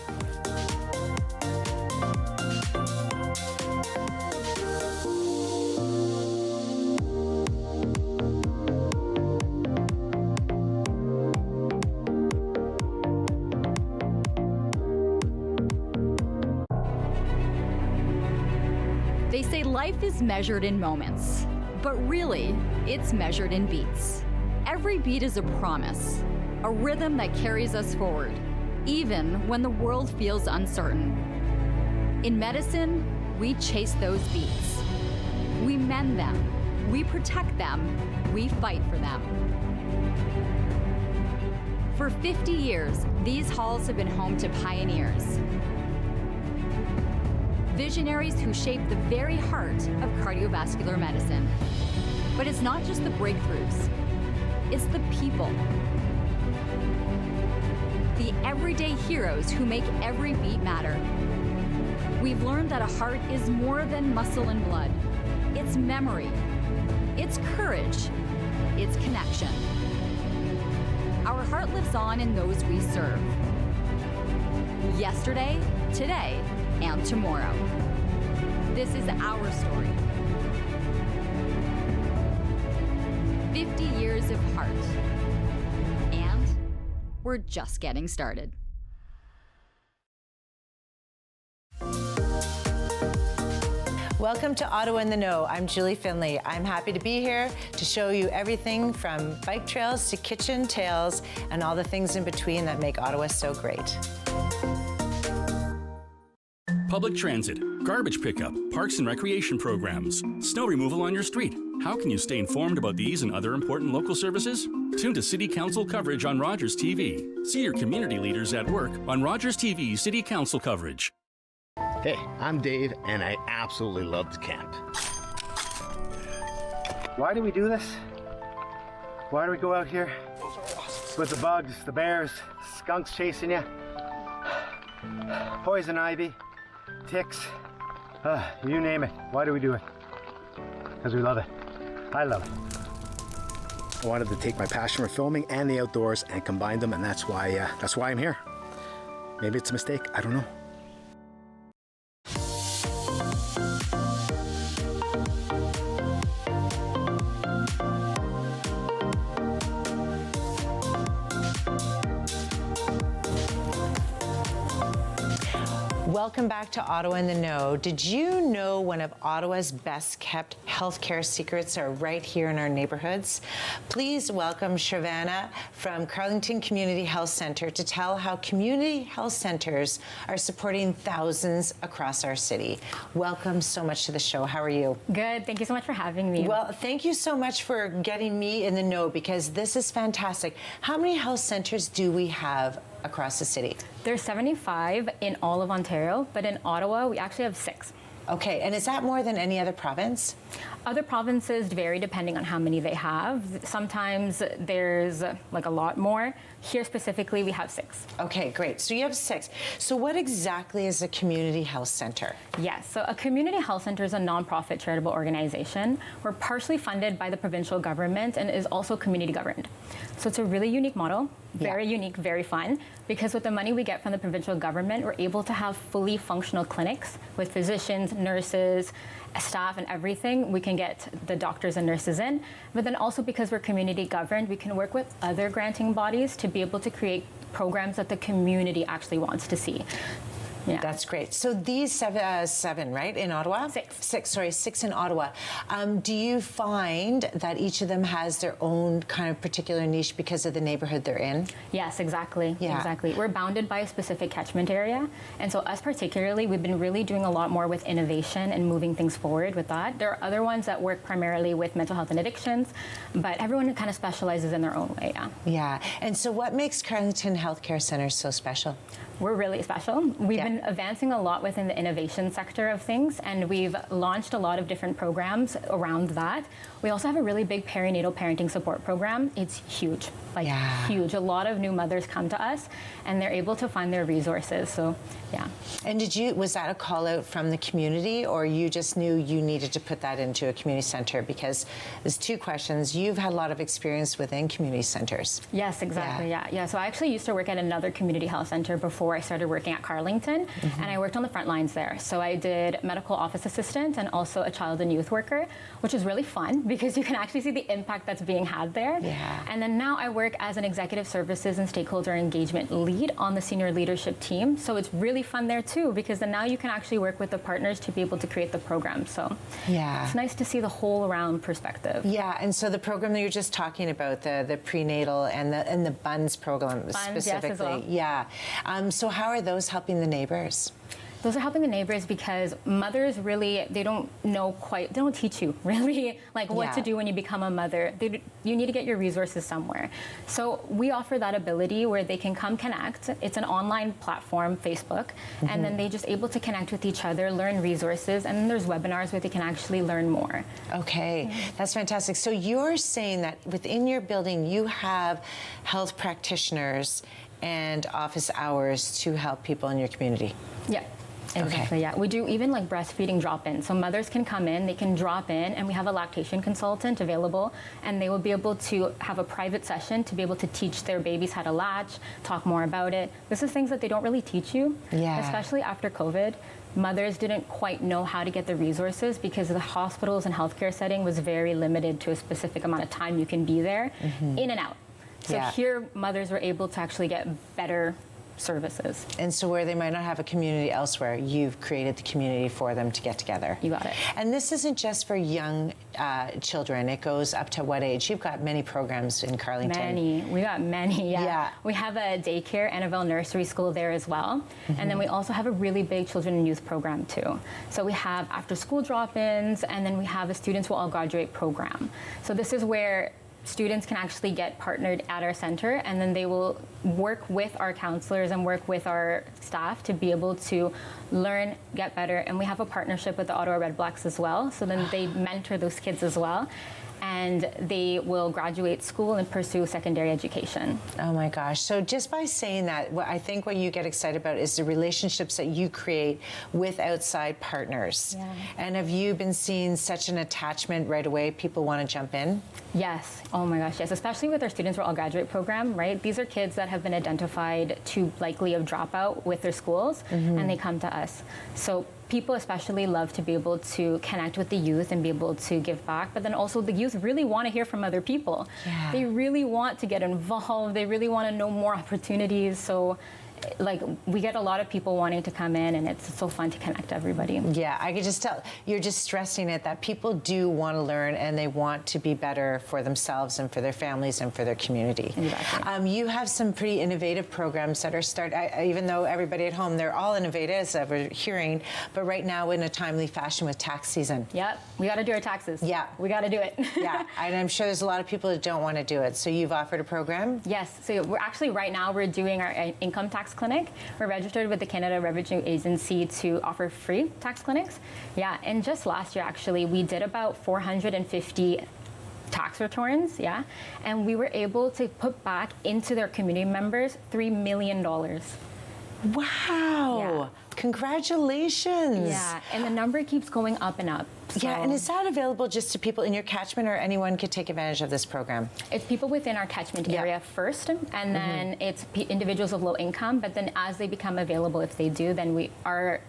Speaker 4: They say life is measured in moments, but really, it's measured in beats. Every beat is a promise, a rhythm that carries us forward, even when the world feels uncertain. In medicine, we chase those beats. We mend them, we protect them, we fight for them. For 50 years, these halls have been home to pioneers. Visionaries who shaped the very heart of cardiovascular medicine. But it's not just the breakthroughs, it's the people. The everyday heroes who make every beat matter. We've learned that a heart is more than muscle and blood. It's memory, it's courage, it's connection. Our heart lives on in those we serve. Yesterday, today, and tomorrow. This is our story. 50 years of heart. And we're just getting started.
Speaker 2: Welcome to Ottawa in the Know. I'm Julie Findlay. I'm happy to be here to show you everything from bike trails to kitchen tales and all the things in between that make Ottawa so great.
Speaker 6: Public transit, garbage pickup, parks and recreation programs, snow removal on your street. How can you stay informed about these and other important local services? Tune to City Council coverage on Rogers TV. See your community leaders at work on Rogers TV City Council coverage.
Speaker 16: Hey, I'm Dave, and I absolutely love to camp.
Speaker 10: Why do we do this? Why do we go out here with the bugs, the bears, skunks chasing you, poison ivy, ticks, you name it. Why do we do it? Because we love it. I love it.
Speaker 16: I wanted to take my passion for filming and the outdoors and combine them, and that's why I'm here. Maybe it's a mistake, I don't know.
Speaker 2: Welcome back to Ottawa in the Know. Did you know one of Ottawa's best kept healthcare secrets are right here in our neighborhoods? Please welcome Shravana from Carlington Community Health Centre to tell how community health centres are supporting thousands across our city. Welcome so much to the show. How are you?
Speaker 17: Good. Thank you so much for having me.
Speaker 2: Well, thank you so much for getting me in the know because this is fantastic. How many health centres do we have across the city?
Speaker 17: There's 75 in all of Ontario, but in Ottawa, we actually have 6.
Speaker 2: Okay, and is that more than any other province?
Speaker 17: Other provinces vary depending on how many they have. Sometimes there's like a lot more. Here specifically, we have 6.
Speaker 2: Okay, great. So you have 6. So what exactly is a community health center?
Speaker 17: Yes, so a community health center is a nonprofit charitable organization. We're partially funded by the provincial government and is also community governed. So it's a really unique model, very unique, very fun, because with the money we get from the provincial government, we're able to have fully functional clinics with physicians, nurses, staff and everything. We can get the doctors and nurses in, but then also because we're community governed, we can work with other granting bodies to be able to create programs that the community actually wants to see. Yeah.
Speaker 2: That's great. So these seven, right, in Ottawa? 6 in Ottawa. Do you find that each of them has their own kind of particular niche because of the neighborhood they're in?
Speaker 17: Yes, exactly. Yeah. Exactly. We're bounded by a specific catchment area. And so us particularly, we've been really doing a lot more with innovation and moving things forward with that. There are other ones that work primarily with mental health and addictions, but everyone kind of specializes in their own way,
Speaker 2: Yeah. And so what makes Carlington Healthcare Centre so special?
Speaker 17: We're really special. We've been advancing a lot within the innovation sector of things, and we've launched a lot of different programs around that. We also have a really big perinatal parenting support program. It's huge, huge. A lot of new mothers come to us, and they're able to find their resources. So, yeah.
Speaker 2: And was that a call out from the community, or you just knew you needed to put that into a community center? Because there's 2 questions. You've had a lot of experience within community centers.
Speaker 17: Yes, exactly. Yeah. So I actually used to work at another community health center before I started working at Carlington, and I worked on the front lines there. So I did medical office assistant and also a child and youth worker, which is really fun because you can actually see the impact that's being had there.
Speaker 2: Yeah.
Speaker 17: And then now I work as an executive services and stakeholder engagement lead on the senior leadership team. So it's really fun there too, because then now you can actually work with the partners to be able to create the program. So it's nice to see the whole around perspective.
Speaker 2: Yeah, and so the program that you're just talking about, the prenatal and the BUNS program specifically.
Speaker 17: Yes, as well.
Speaker 2: Yeah. So how are those helping the neighbors?
Speaker 17: Those are helping the neighbors because mothers really, they don't teach you really like what to do when you become a mother. You need to get your resources somewhere. So we offer that ability where they can come connect. It's an online platform, Facebook, and then they just able to connect with each other, learn resources, and then there's webinars where they can actually learn more.
Speaker 2: Okay, that's fantastic. So you're saying that within your building you have health practitioners and office hours to help people in your community?
Speaker 17: Yeah. Exactly, yeah. We do even like breastfeeding drop-in. So mothers can come in, they can drop in, and we have a lactation consultant available, and they will be able to have a private session to be able to teach their babies how to latch, talk more about it. This is things that they don't really teach you, especially after COVID. Mothers didn't quite know how to get the resources because the hospitals and healthcare setting was very limited to a specific amount of time you can be there, in and out. So here, mothers were able to actually get better services.
Speaker 2: And so where they might not have a community elsewhere, you've created the community for them to get together.
Speaker 17: You got it.
Speaker 2: And this isn't just for young children. It goes up to what age? You've got many programs in Carleton.
Speaker 17: Many. We got many, yeah. We have a daycare, Annabelle Nursery School there as well. And then we also have a really big children and youth program too. So we have after school drop-ins, and then we have a Students Will All Graduate program. So this is where students can actually get partnered at our center, and then they will work with our counselors and work with our staff to be able to learn, get better. And we have a partnership with the Ottawa Red Blacks as well, so then they mentor those kids as well, and they will graduate school and pursue secondary education.
Speaker 2: Oh my gosh. So just by saying that, I think what you get excited about is the relationships that you create with outside partners. And have you been seeing such an attachment right away? People want to jump in?
Speaker 17: Yes. Oh my gosh, yes. Especially with our Students Will All Graduate program, right? These are kids that have been identified too likely of dropout with their schools, and they come to us. So people especially love to be able to connect with the youth and be able to give back, but then also the youth really want to hear from other people. They really want to get involved. They really want to know more opportunities. So like we get a lot of people wanting to come in, and it's so fun to connect everybody.
Speaker 2: Yeah, I could just tell, you're just stressing it, that people do want to learn and they want to be better for themselves and for their families and for their community.
Speaker 17: Exactly.
Speaker 2: You have some pretty innovative programs that are even though everybody at home, they're all innovative, as we're hearing, but right now in a timely fashion with tax season.
Speaker 17: Yep, we got to do our taxes.
Speaker 2: Yeah.
Speaker 17: We got to do it.
Speaker 2: Yeah, and I'm sure there's a lot of people that don't want to do it. So you've offered a program?
Speaker 17: Yes, so we're actually right now we're doing our income tax clinic. We're registered with the Canada Revenue Agency to offer free tax clinics. Yeah, and just last year actually we did about 450 tax returns, and we were able to put back into their community members $3 million.
Speaker 2: Wow! Congratulations!
Speaker 17: Yeah, and the number keeps going up and up. So.
Speaker 2: Yeah, and is that available just to people in your catchment, or anyone could take advantage of this program?
Speaker 17: It's people within our catchment area first, and then it's individuals of low income, but then as they become available, if they do, then our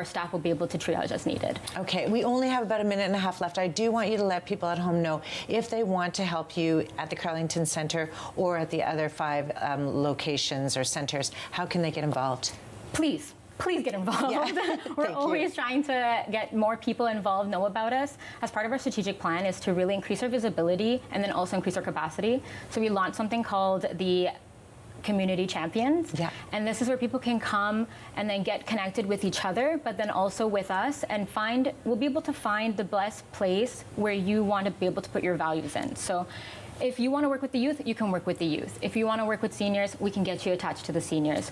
Speaker 17: staff will be able to triage as needed.
Speaker 2: Okay, we only have about a minute and a half left. I do want you to let people at home know if they want to help you at the Carleton Centre or at the other 5 locations or centres, how can they get involved?
Speaker 17: Please get involved. Yeah. We're always trying to get more people involved, know about us. As part of our strategic plan is to really increase our visibility and then also increase our capacity. So we launched something called the Community Champions. And this is where people can come and then get connected with each other, but then also with us, and we'll be able to find the best place where you want to be able to put your values in. So if you want to work with the youth, you can work with the youth. If you want to work with seniors, we can get you attached to the seniors.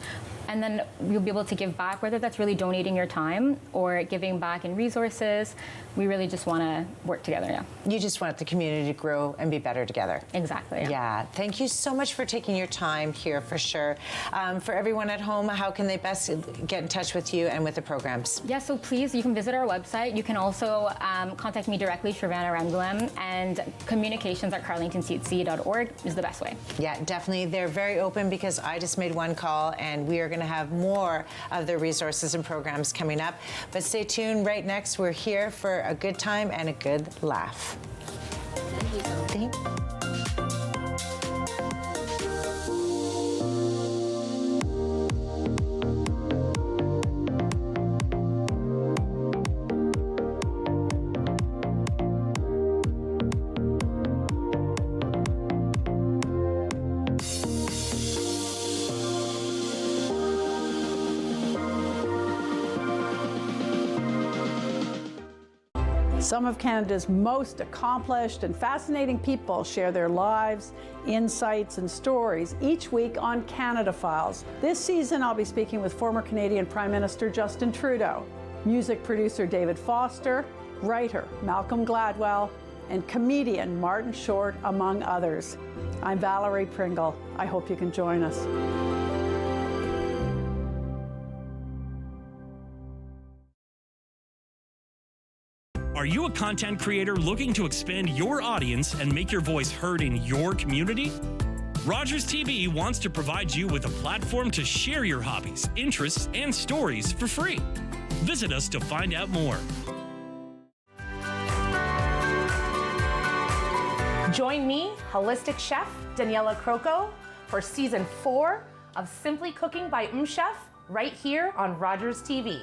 Speaker 17: And then you'll be able to give back, whether that's really donating your time or giving back in resources. We really just want to work together,
Speaker 2: You just want the community to grow and be better together.
Speaker 17: Exactly,
Speaker 2: yeah. Thank you so much for taking your time here, for sure. For everyone at home, how can they best get in touch with you and with the programs?
Speaker 17: Yeah, so please, you can visit our website. You can also contact me directly, Shavana Ramgulam, and communications@carletonCC.org is the best way.
Speaker 2: Yeah, definitely. They're very open because I just made one call, and we are going to have more of their resources and programs coming up. But stay tuned. Right next, we're here for a good time and a good laugh. Thank you.
Speaker 18: Some of Canada's most accomplished and fascinating people share their lives, insights, and stories each week on Canada Files. This season, I'll be speaking with former Canadian Prime Minister Justin Trudeau, music producer David Foster, writer Malcolm Gladwell, and comedian Martin Short, among others. I'm Valerie Pringle. I hope you can join us.
Speaker 1: Are you a content creator looking to expand your audience and make your voice heard in your community? Rogers TV wants to provide you with a platform to share your hobbies, interests, and stories for free. Visit us to find out more.
Speaker 19: Join me, holistic chef Daniela Croco, for season 4 of Simply Cooking by Chef, right here on Rogers TV.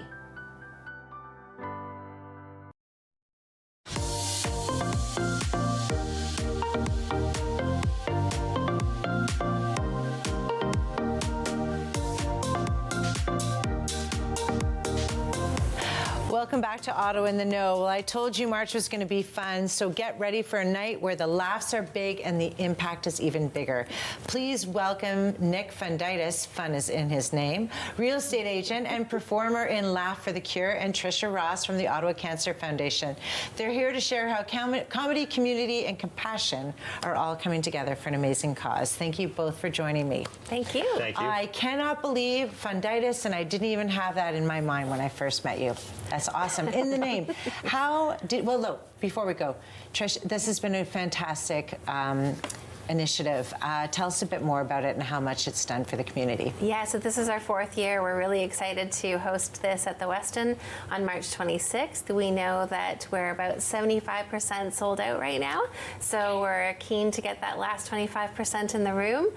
Speaker 2: Welcome back to Ottawa in the Know. Well, I told you March was going to be fun, so get ready for a night where the laughs are big and the impact is even bigger. Please welcome Nick Funditis, fun is in his name, real estate agent and performer in Laugh for the Cure, and Trisha Ross from the Ottawa Cancer Foundation. They're here to share how comedy, community, and compassion are all coming together for an amazing cause. Thank you both for joining me.
Speaker 3: Thank you.
Speaker 11: Thank you.
Speaker 2: I cannot believe Funditis, and I didn't even have that in my mind when I first met you. That's awesome. In the name. Well, look, before we go, Trish, this has been a fantastic initiative. Tell us a bit more about it and how much it's done for the community.
Speaker 20: Yeah, so this is our 4th year. We're really excited to host this at the Westin on March 26th. We know that we're about 75% sold out right now, so we're keen to get that last 25% in the room.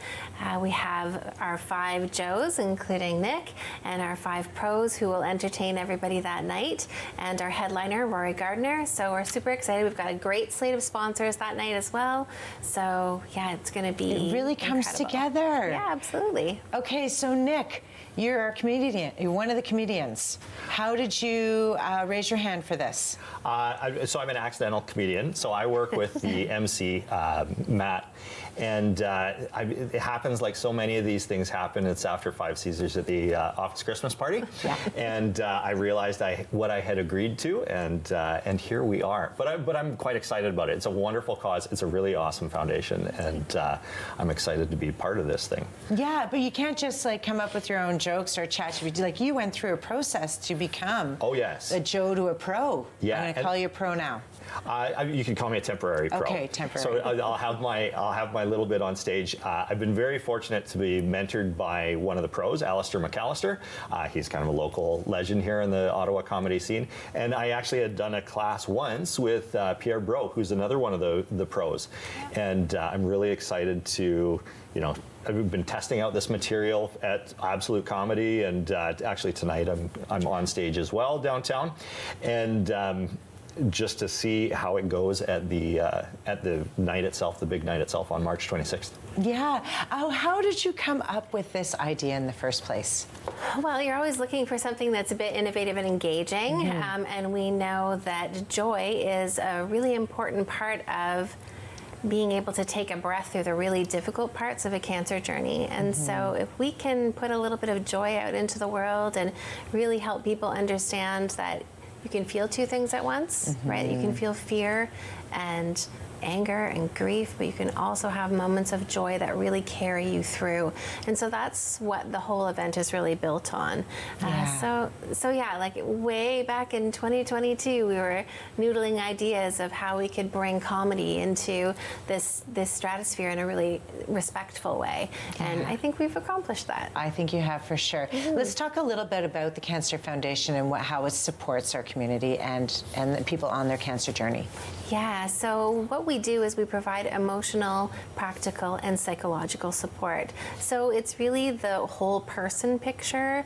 Speaker 20: We have our 5 Joes, including Nick, and our 5 pros who will entertain everybody that night, and our headliner, Rory Gardner. So we're super excited. We've got a great slate of sponsors that night as well. So yeah, it's going to be
Speaker 2: It really comes together.
Speaker 20: Yeah, absolutely.
Speaker 2: Okay, so Nick, you're a comedian. You're one of the comedians. How did you raise your hand for this?
Speaker 11: So I'm an accidental comedian. So I work with the MC, Matt. And it happens like so many of these things happen. It's after 5 Caesars at the office Christmas party. Yeah. And I realized what I had agreed to, and here we are. But I'm quite excited about it. It's a wonderful cause. It's a really awesome foundation, and I'm excited to be part of this thing.
Speaker 2: Yeah, but you can't just like come up with your own jokes or ChatGPT. Like you went through a process to become a Joe to a pro.
Speaker 11: Yeah.
Speaker 2: I'm going to call you a pro now.
Speaker 11: You can call me a temporary pro.
Speaker 2: Okay, temporary.
Speaker 11: So I'll have my little bit on stage. I've been very fortunate to be mentored by one of the pros, Alistair McAllister. He's kind of a local legend here in the Ottawa comedy scene. And I actually had done a class once with Pierre Broke, who's another one of the pros. And I'm really excited to, I've been testing out this material at Absolute Comedy, and actually tonight I'm on stage as well downtown. And just to see how it goes at the night itself, the big night itself on March 26th.
Speaker 2: Yeah. How did you come up with this idea in the first place?
Speaker 20: Well, you're always looking for something that's a bit innovative and engaging, and we know that joy is a really important part of being able to take a breath through the really difficult parts of a cancer journey. And so if we can put a little bit of joy out into the world and really help people understand that you can feel 2 things at once, right? You can feel fear and anger and grief, but you can also have moments of joy that really carry you through. And so that's what the whole event is really built on. So yeah, like way back in 2022, we were noodling ideas of how we could bring comedy into this stratosphere in a really respectful way. And I think we've accomplished that.
Speaker 2: I think you have, for sure. Let's talk a little bit about the Cancer Foundation and how it supports our community and the people on their cancer journey.
Speaker 20: Yeah, so what we do is we provide emotional, practical, and psychological support. So it's really the whole person picture.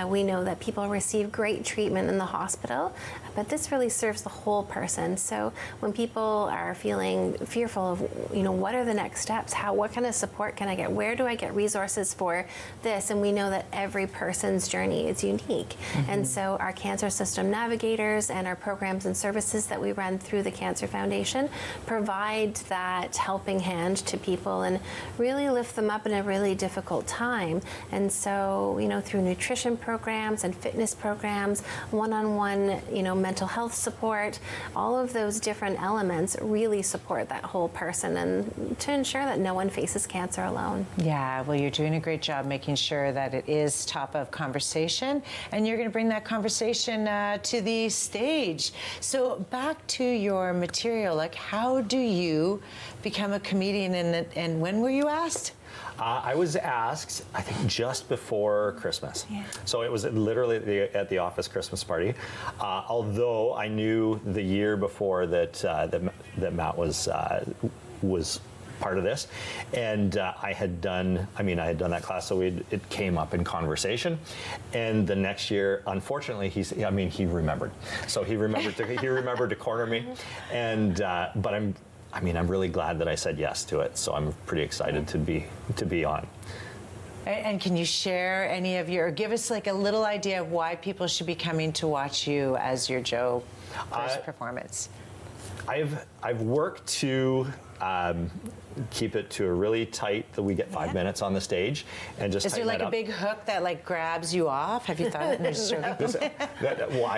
Speaker 20: We know that people receive great treatment in the hospital, but this really serves the whole person. So when people are feeling fearful of, what are the next steps? What kind of support can I get? Where do I get resources for this? And we know that every person's journey is unique. And so our cancer system navigators and our programs and services that we run through the Cancer Foundation provide that helping hand to people and really lift them up in a really difficult time. And so, through nutrition programs and fitness programs, one-on-one, mental health support, all of those different elements really support that whole person and to ensure that no one faces cancer alone.
Speaker 2: Yeah, well, you're doing a great job making sure that it is top of conversation, and you're going to bring that conversation to the stage. So back to your material, like how do you become a comedian, and when were you asked?
Speaker 11: I was asked, I think, just before Christmas. Yeah. So it was literally at the office Christmas party. Although I knew the year before that Matt was part of this, and I had done that class, so it came up in conversation. And the next year, unfortunately, he remembered. So he remembered to corner me, and but I'm really glad that I said yes to it. So I'm pretty excited to be on.
Speaker 2: And can you share any of or give us like a little idea of why people should be coming to watch you as your Joe first performance?
Speaker 11: I've worked to keep it to a really tight that we get 5 minutes on the stage, and just
Speaker 2: is there like a big hook that like grabs you off? Have you thought it?
Speaker 11: Well,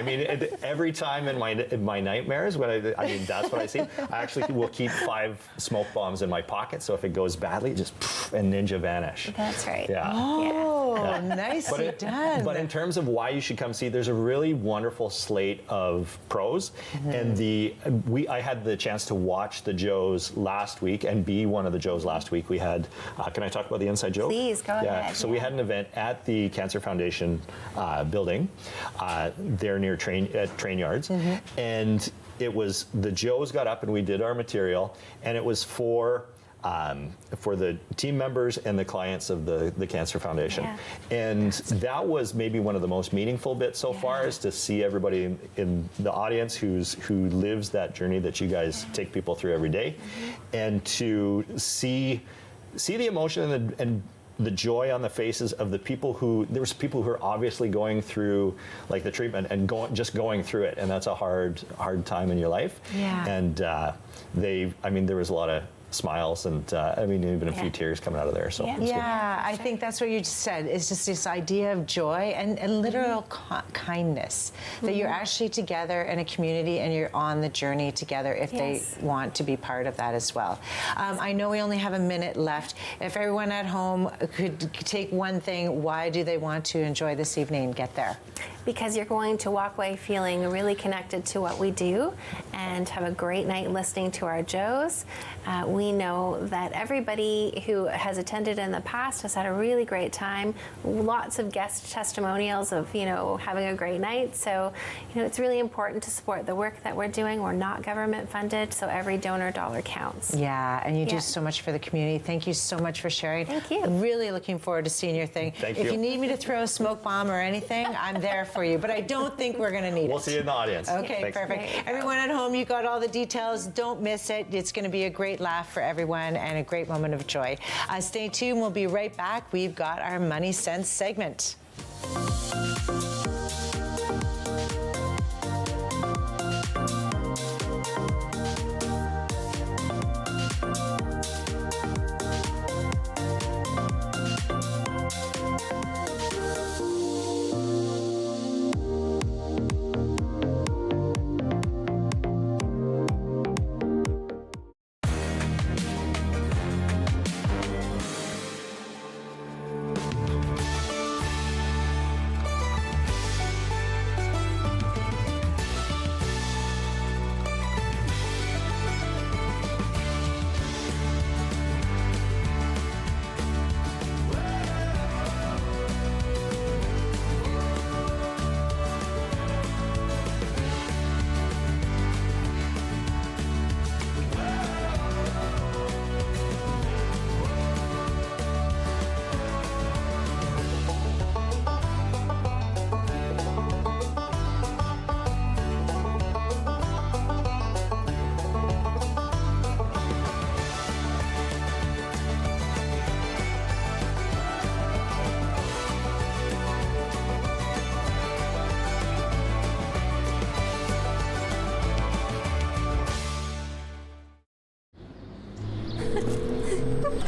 Speaker 11: every time in my nightmares when that's what I see. I actually will keep 5 smoke bombs in my pocket, so if it goes badly, just and ninja vanish.
Speaker 20: That's right.
Speaker 11: Yeah.
Speaker 2: Oh, yeah. Nicely done.
Speaker 11: But in terms of why you should come see, there's a really wonderful slate of pros, and I had the chance to watch the Joes last week and be one of the Joes last week. We had, can I talk about the inside joke?
Speaker 20: Please, go ahead.
Speaker 11: So we had an event at the Cancer Foundation building there near train yards, and it was, the Joes got up and we did our material, and it was for the team members and the clients of the Cancer Foundation. Yeah. And that was maybe one of the most meaningful bits so far, is to see everybody in the audience who lives that journey that you guys take people through every day, and to see the emotion and the joy on the faces of the people there was people who are obviously going through like the treatment and going through it, and that's a hard time in your life.
Speaker 2: Yeah.
Speaker 11: And there was a lot of smiles and even a few tears coming out of there. So
Speaker 2: yeah, I think that's what you just said. It's just this idea of joy and literal kindness, that you're actually together in a community and you're on the journey together if they want to be part of that as well. I know we only have a minute left. If everyone at home could take one thing, why do they want to enjoy this evening and get there?
Speaker 20: Because you're going to walk away feeling really connected to what we do and have a great night listening to our Joes. We know that everybody who has attended in the past has had a really great time. Lots of guest testimonials of, having a great night. So, it's really important to support the work that we're doing. We're not government funded, so every donor dollar counts.
Speaker 2: Yeah, and you do so much for the community. Thank you so much for sharing.
Speaker 20: Thank you.
Speaker 2: I'm really looking forward to seeing your thing.
Speaker 11: Thank you.
Speaker 2: If you need me to throw a smoke bomb or anything, I'm there for you, but I don't think we're going to need it.
Speaker 11: We'll see you in the audience.
Speaker 2: Okay,
Speaker 11: Thanks.
Speaker 2: perfect. Everyone at home, you got all the details. Don't miss it. It's going to be a great laugh for everyone and a great moment of joy. Stay tuned. We'll be right back. We've got our Money Sense segment.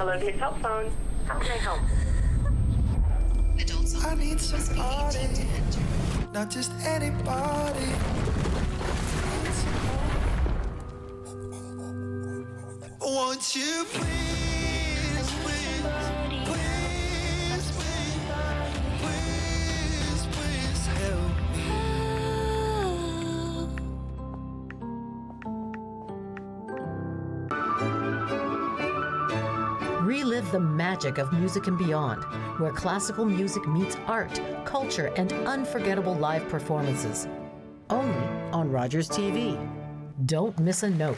Speaker 21: Hello to your cell phone. How can I help?
Speaker 22: I need somebody, not just anybody. Won't you please, please, please, please, please help
Speaker 23: me? Relive the magic of Music and Beyond, where classical music meets art, culture, and unforgettable live performances. Only on Rogers TV. Don't miss a note.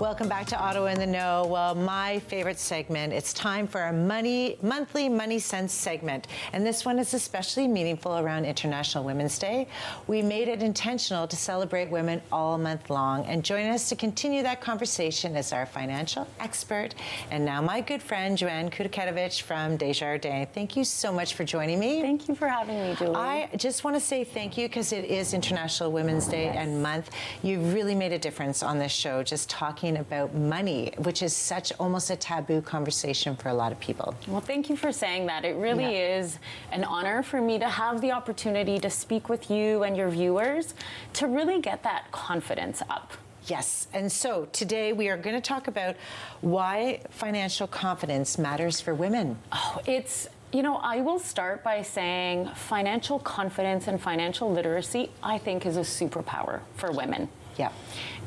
Speaker 2: Welcome back to Ottawa in the Know. Well, my favorite segment. It's time for our monthly Money Sense segment. And this one is especially meaningful around International Women's Day. We made it intentional to celebrate women all month long. And joining us to continue that conversation is our financial expert and now my good friend, Joanne Kudakevich from Desjardins. Thank you so much for joining me.
Speaker 24: Thank you for having me, Julie.
Speaker 2: I just want to say thank you because it is International Women's Day and month. You've really made a difference on this show, just talking about money, which is such almost a taboo conversation for a lot of people.
Speaker 24: Well, thank you for saying that. It really is an honor for me to have the opportunity to speak with you and your viewers to really get that confidence up.
Speaker 2: Yes, and so today we are going to talk about why financial confidence matters for women.
Speaker 24: Oh, I will start by saying financial confidence and financial literacy, I think, is a superpower for women.
Speaker 2: Yeah.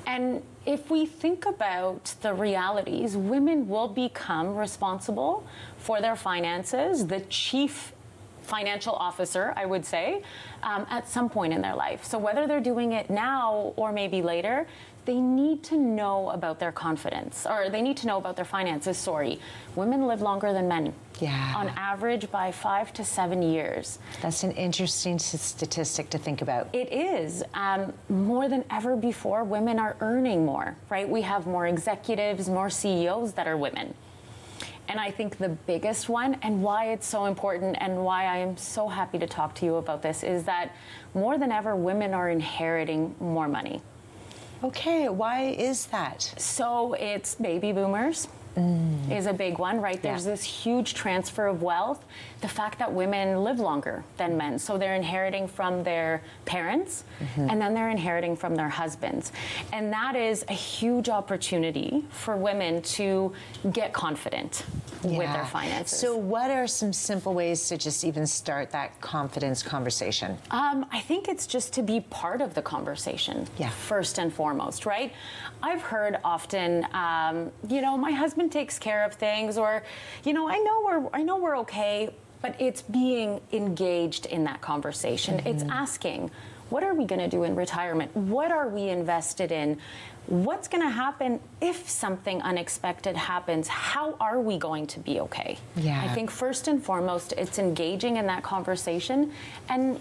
Speaker 24: And if we think about the realities, women will become responsible for their finances, the chief financial officer, I would say, at some point in their life. So whether they're doing it now or maybe later, they need to know about their confidence, or they need to know about their finances, sorry. Women live longer than men.
Speaker 2: Yeah.
Speaker 24: On average by 5 to 7 years.
Speaker 2: That's an interesting statistic to think about.
Speaker 24: It is. More than ever before, women are earning more, right? We have more executives, more CEOs that are women. And I think the biggest one, and why it's so important and why I am so happy to talk to you about this, is that more than ever, women are inheriting more money.
Speaker 2: Okay, why is that?
Speaker 24: So it's baby boomers. Is a big one, right? There's this huge transfer of wealth. The fact that women live longer than men. So they're inheriting from their parents and then they're inheriting from their husbands. And that is a huge opportunity for women to get confident with their finances.
Speaker 2: So what are some simple ways to just even start that confidence conversation?
Speaker 24: I think it's just to be part of the conversation, first and foremost, right? I've heard often, my husband takes care of things, or, I know we're okay, but it's being engaged in that conversation. It's asking, what are we going to do in retirement? What are we invested in? What's going to happen if something unexpected happens? How are we going to be okay?
Speaker 2: Yeah.
Speaker 24: I think first and foremost, it's engaging in that conversation and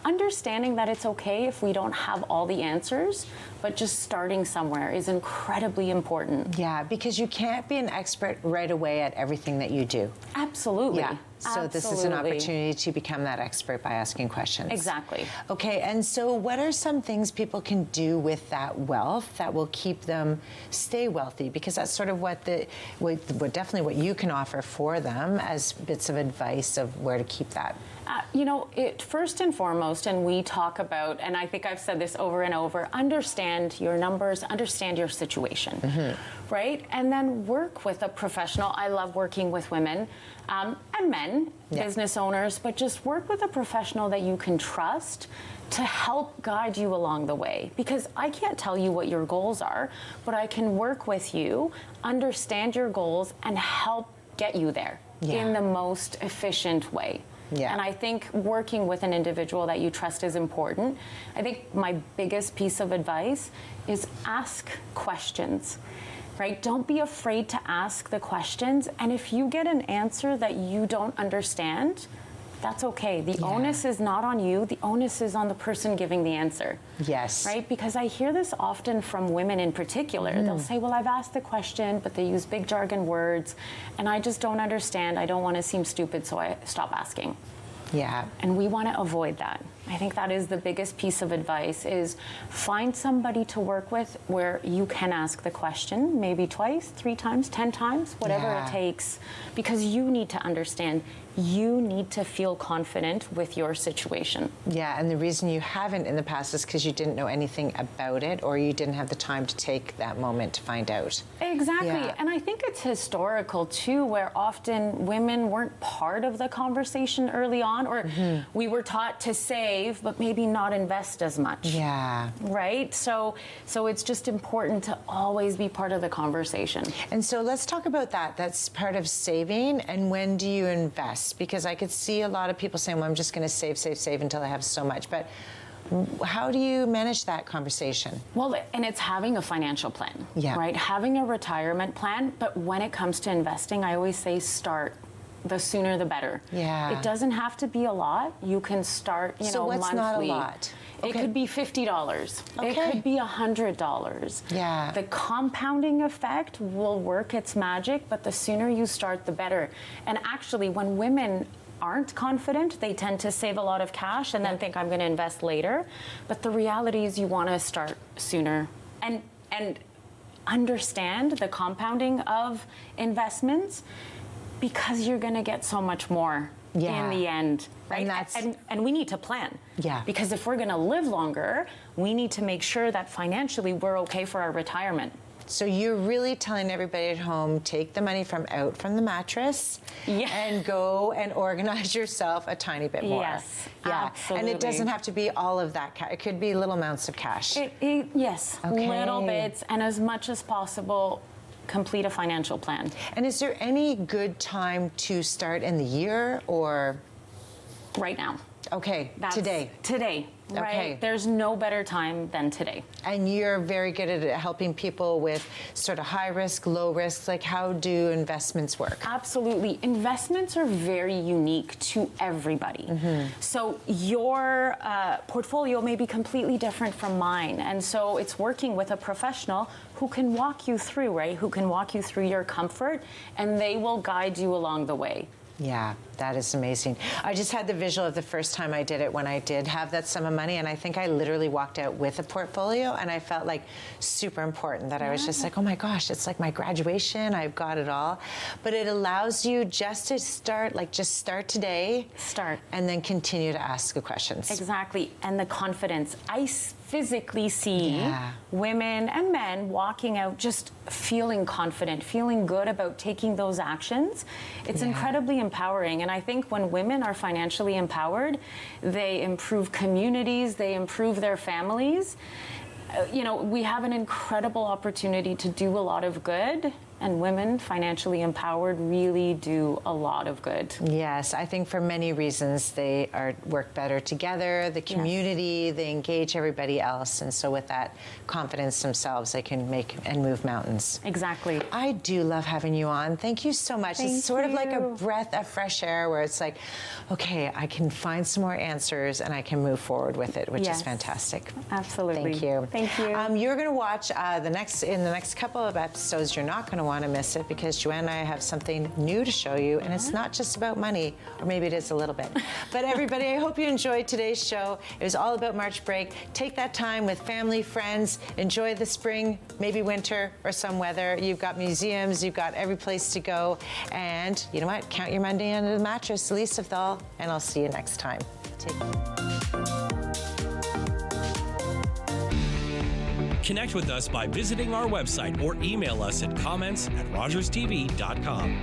Speaker 24: understanding that it's okay if we don't have all the answers, but just starting somewhere is incredibly important.
Speaker 2: Yeah, because you can't be an expert right away at everything that you do.
Speaker 24: Absolutely.
Speaker 2: Yeah. So this is an opportunity to become that expert by asking questions.
Speaker 24: Exactly.
Speaker 2: Okay, and so what are some things people can do with that wealth that will keep them stay wealthy? Because that's sort of what definitely what you can offer for them as bits of advice of where to keep that.
Speaker 24: First and foremost, and we talk about, and I think I've said this over and over, understand your numbers, understand your situation, right? And then work with a professional. I love working with women and men, business owners, but just work with a professional that you can trust to help guide you along the way. Because I can't tell you what your goals are, but I can work with you, understand your goals, and help get you there in the most efficient way.
Speaker 2: Yeah.
Speaker 24: And I think working with an individual that you trust is important. I think my biggest piece of advice is ask questions. right? Don't be afraid to ask the questions. And if you get an answer that you don't understand, that's okay. The onus is not on you. The onus is on the person giving the answer.
Speaker 2: Yes.
Speaker 24: Right? Because I hear this often from women in particular. They'll say, well, I've asked the question, but they use big jargon words, and I just don't understand. I don't want to seem stupid, so I stop asking.
Speaker 2: Yeah.
Speaker 24: And we want to avoid that. I think that is the biggest piece of advice, is find somebody to work with where you can ask the question, maybe twice, 3 times, 10 times, whatever it takes, because you need to understand. You need to feel confident with your situation.
Speaker 2: Yeah, and the reason you haven't in the past is because you didn't know anything about it, or you didn't have the time to take that moment to find out.
Speaker 24: Exactly.
Speaker 2: Yeah.
Speaker 24: And I think it's historical too, where often women weren't part of the conversation early on, or we were taught to save, but maybe not invest as much.
Speaker 2: Yeah.
Speaker 24: Right? So it's just important to always be part of the conversation.
Speaker 2: And so let's talk about that. That's part of saving. And when do you invest? Because I could see a lot of people saying, well, I'm just going to save until I have so much. But how do you manage that conversation?
Speaker 24: Well, and it's having a financial plan, right? Having a retirement plan. But when it comes to investing, I always say start. The sooner the better.
Speaker 2: Yeah.
Speaker 24: It doesn't have to be a lot. You can start,
Speaker 2: so what's
Speaker 24: monthly.
Speaker 2: not a lot?
Speaker 24: It could be $50.
Speaker 2: Okay.
Speaker 24: It could be $100.
Speaker 2: Yeah.
Speaker 24: The compounding effect will work its magic, but the sooner you start, the better. And actually, when women aren't confident, they tend to save a lot of cash and then think, I'm going to invest later. But the reality is you want to start sooner. And understand the compounding of investments, because you're going to get so much more in the end, right? And we need to plan.
Speaker 2: Yeah.
Speaker 24: Because if we're going to live longer, we need to make sure that financially we're okay for our retirement.
Speaker 2: So you're really telling everybody at home, take the money out from the mattress and go and organize yourself a tiny bit more.
Speaker 24: Yes,
Speaker 2: absolutely. And it doesn't have to be all of that cash. It could be little amounts of cash.
Speaker 24: Yes, little bits, and as much as possible, complete a financial plan.
Speaker 2: And is there any good time to start in the year, or?
Speaker 24: Right now.
Speaker 2: Okay, today.
Speaker 24: Today, right?
Speaker 2: Okay.
Speaker 24: There's no better time than today.
Speaker 2: And you're very good at helping people with sort of high risk, low risk. Like, how do investments work?
Speaker 24: Absolutely. Investments are very unique to everybody. So your portfolio may be completely different from mine. And so it's working with a professional who can walk you through, right? Who can walk you through your comfort, and they will guide you along the way.
Speaker 2: Yeah, that is amazing. I just had the visual of the first time I did it, when I did have that sum of money, and I think I literally walked out with a portfolio, and I felt like super important, that I was just like, oh my gosh, it's like my graduation, I've got it all. But it allows you just to start, just start today. And then continue to ask the questions.
Speaker 24: Exactly, and the confidence. I physically see women and men walking out just feeling confident, feeling good about taking those actions. It's incredibly empowering. And I think when women are financially empowered, they improve communities, they improve their families. We have an incredible opportunity to do a lot of good. And women, financially empowered, really do a lot of good.
Speaker 2: Yes, I think for many reasons they work better together, the community, they engage everybody else. And so with that confidence themselves, they can make and move mountains.
Speaker 24: Exactly.
Speaker 2: I do love having you on. Thank you so much. It's sort of like a breath of fresh air, where it's like, okay, I can find some more answers and I can move forward with it, which is fantastic.
Speaker 24: Absolutely.
Speaker 2: Thank you.
Speaker 24: Thank you.
Speaker 2: You're going to watch in the next couple of episodes. You're not going to want to miss it, because Joanne and I have something new to show you, and it's not just about money, or maybe it is a little bit. But everybody, I hope you enjoyed today's show. It was all about March break. Take that time with family, friends, enjoy the spring, maybe winter, or some weather. You've got museums, you've got every place to go, and you know what? Count your money under the mattress, the least of all, and I'll see you next time. Take care.
Speaker 1: Connect with us by visiting our website or email us at comments@rogerstv.com.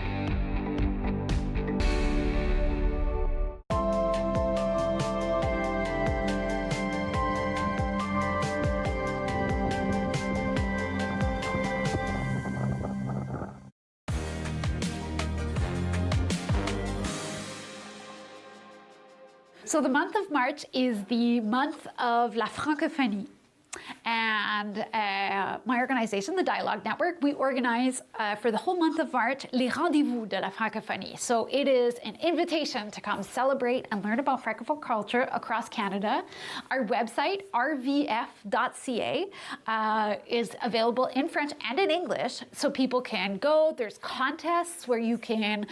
Speaker 5: So the month of March is the month of La Francophonie. and my organization, the Dialogue Network, we organize for the whole month of March, les rendezvous de la francophonie. So it is an invitation to come celebrate and learn about Francophone culture across Canada. Our website, rvf.ca, is available in French and in English, so people can go. There's contests where you can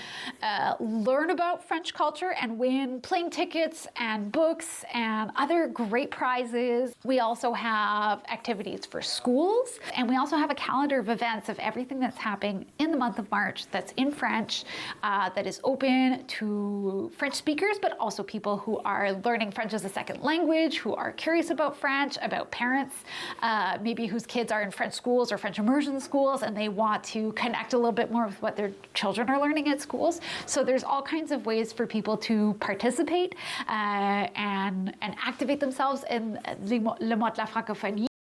Speaker 5: learn about French culture and win plane tickets and books and other great prizes. We also have activities for schools, and we also have a calendar of events of everything that's happening in the month of March that's in French, that is open to French speakers, but also people who are learning French as a second language, who are curious about French, about parents, maybe whose kids are in French schools or French immersion schools, and they want to connect a little bit more with what their children are learning at schools. So there's all kinds of ways for people to participate and activate themselves in Le Mois de la Francophonie.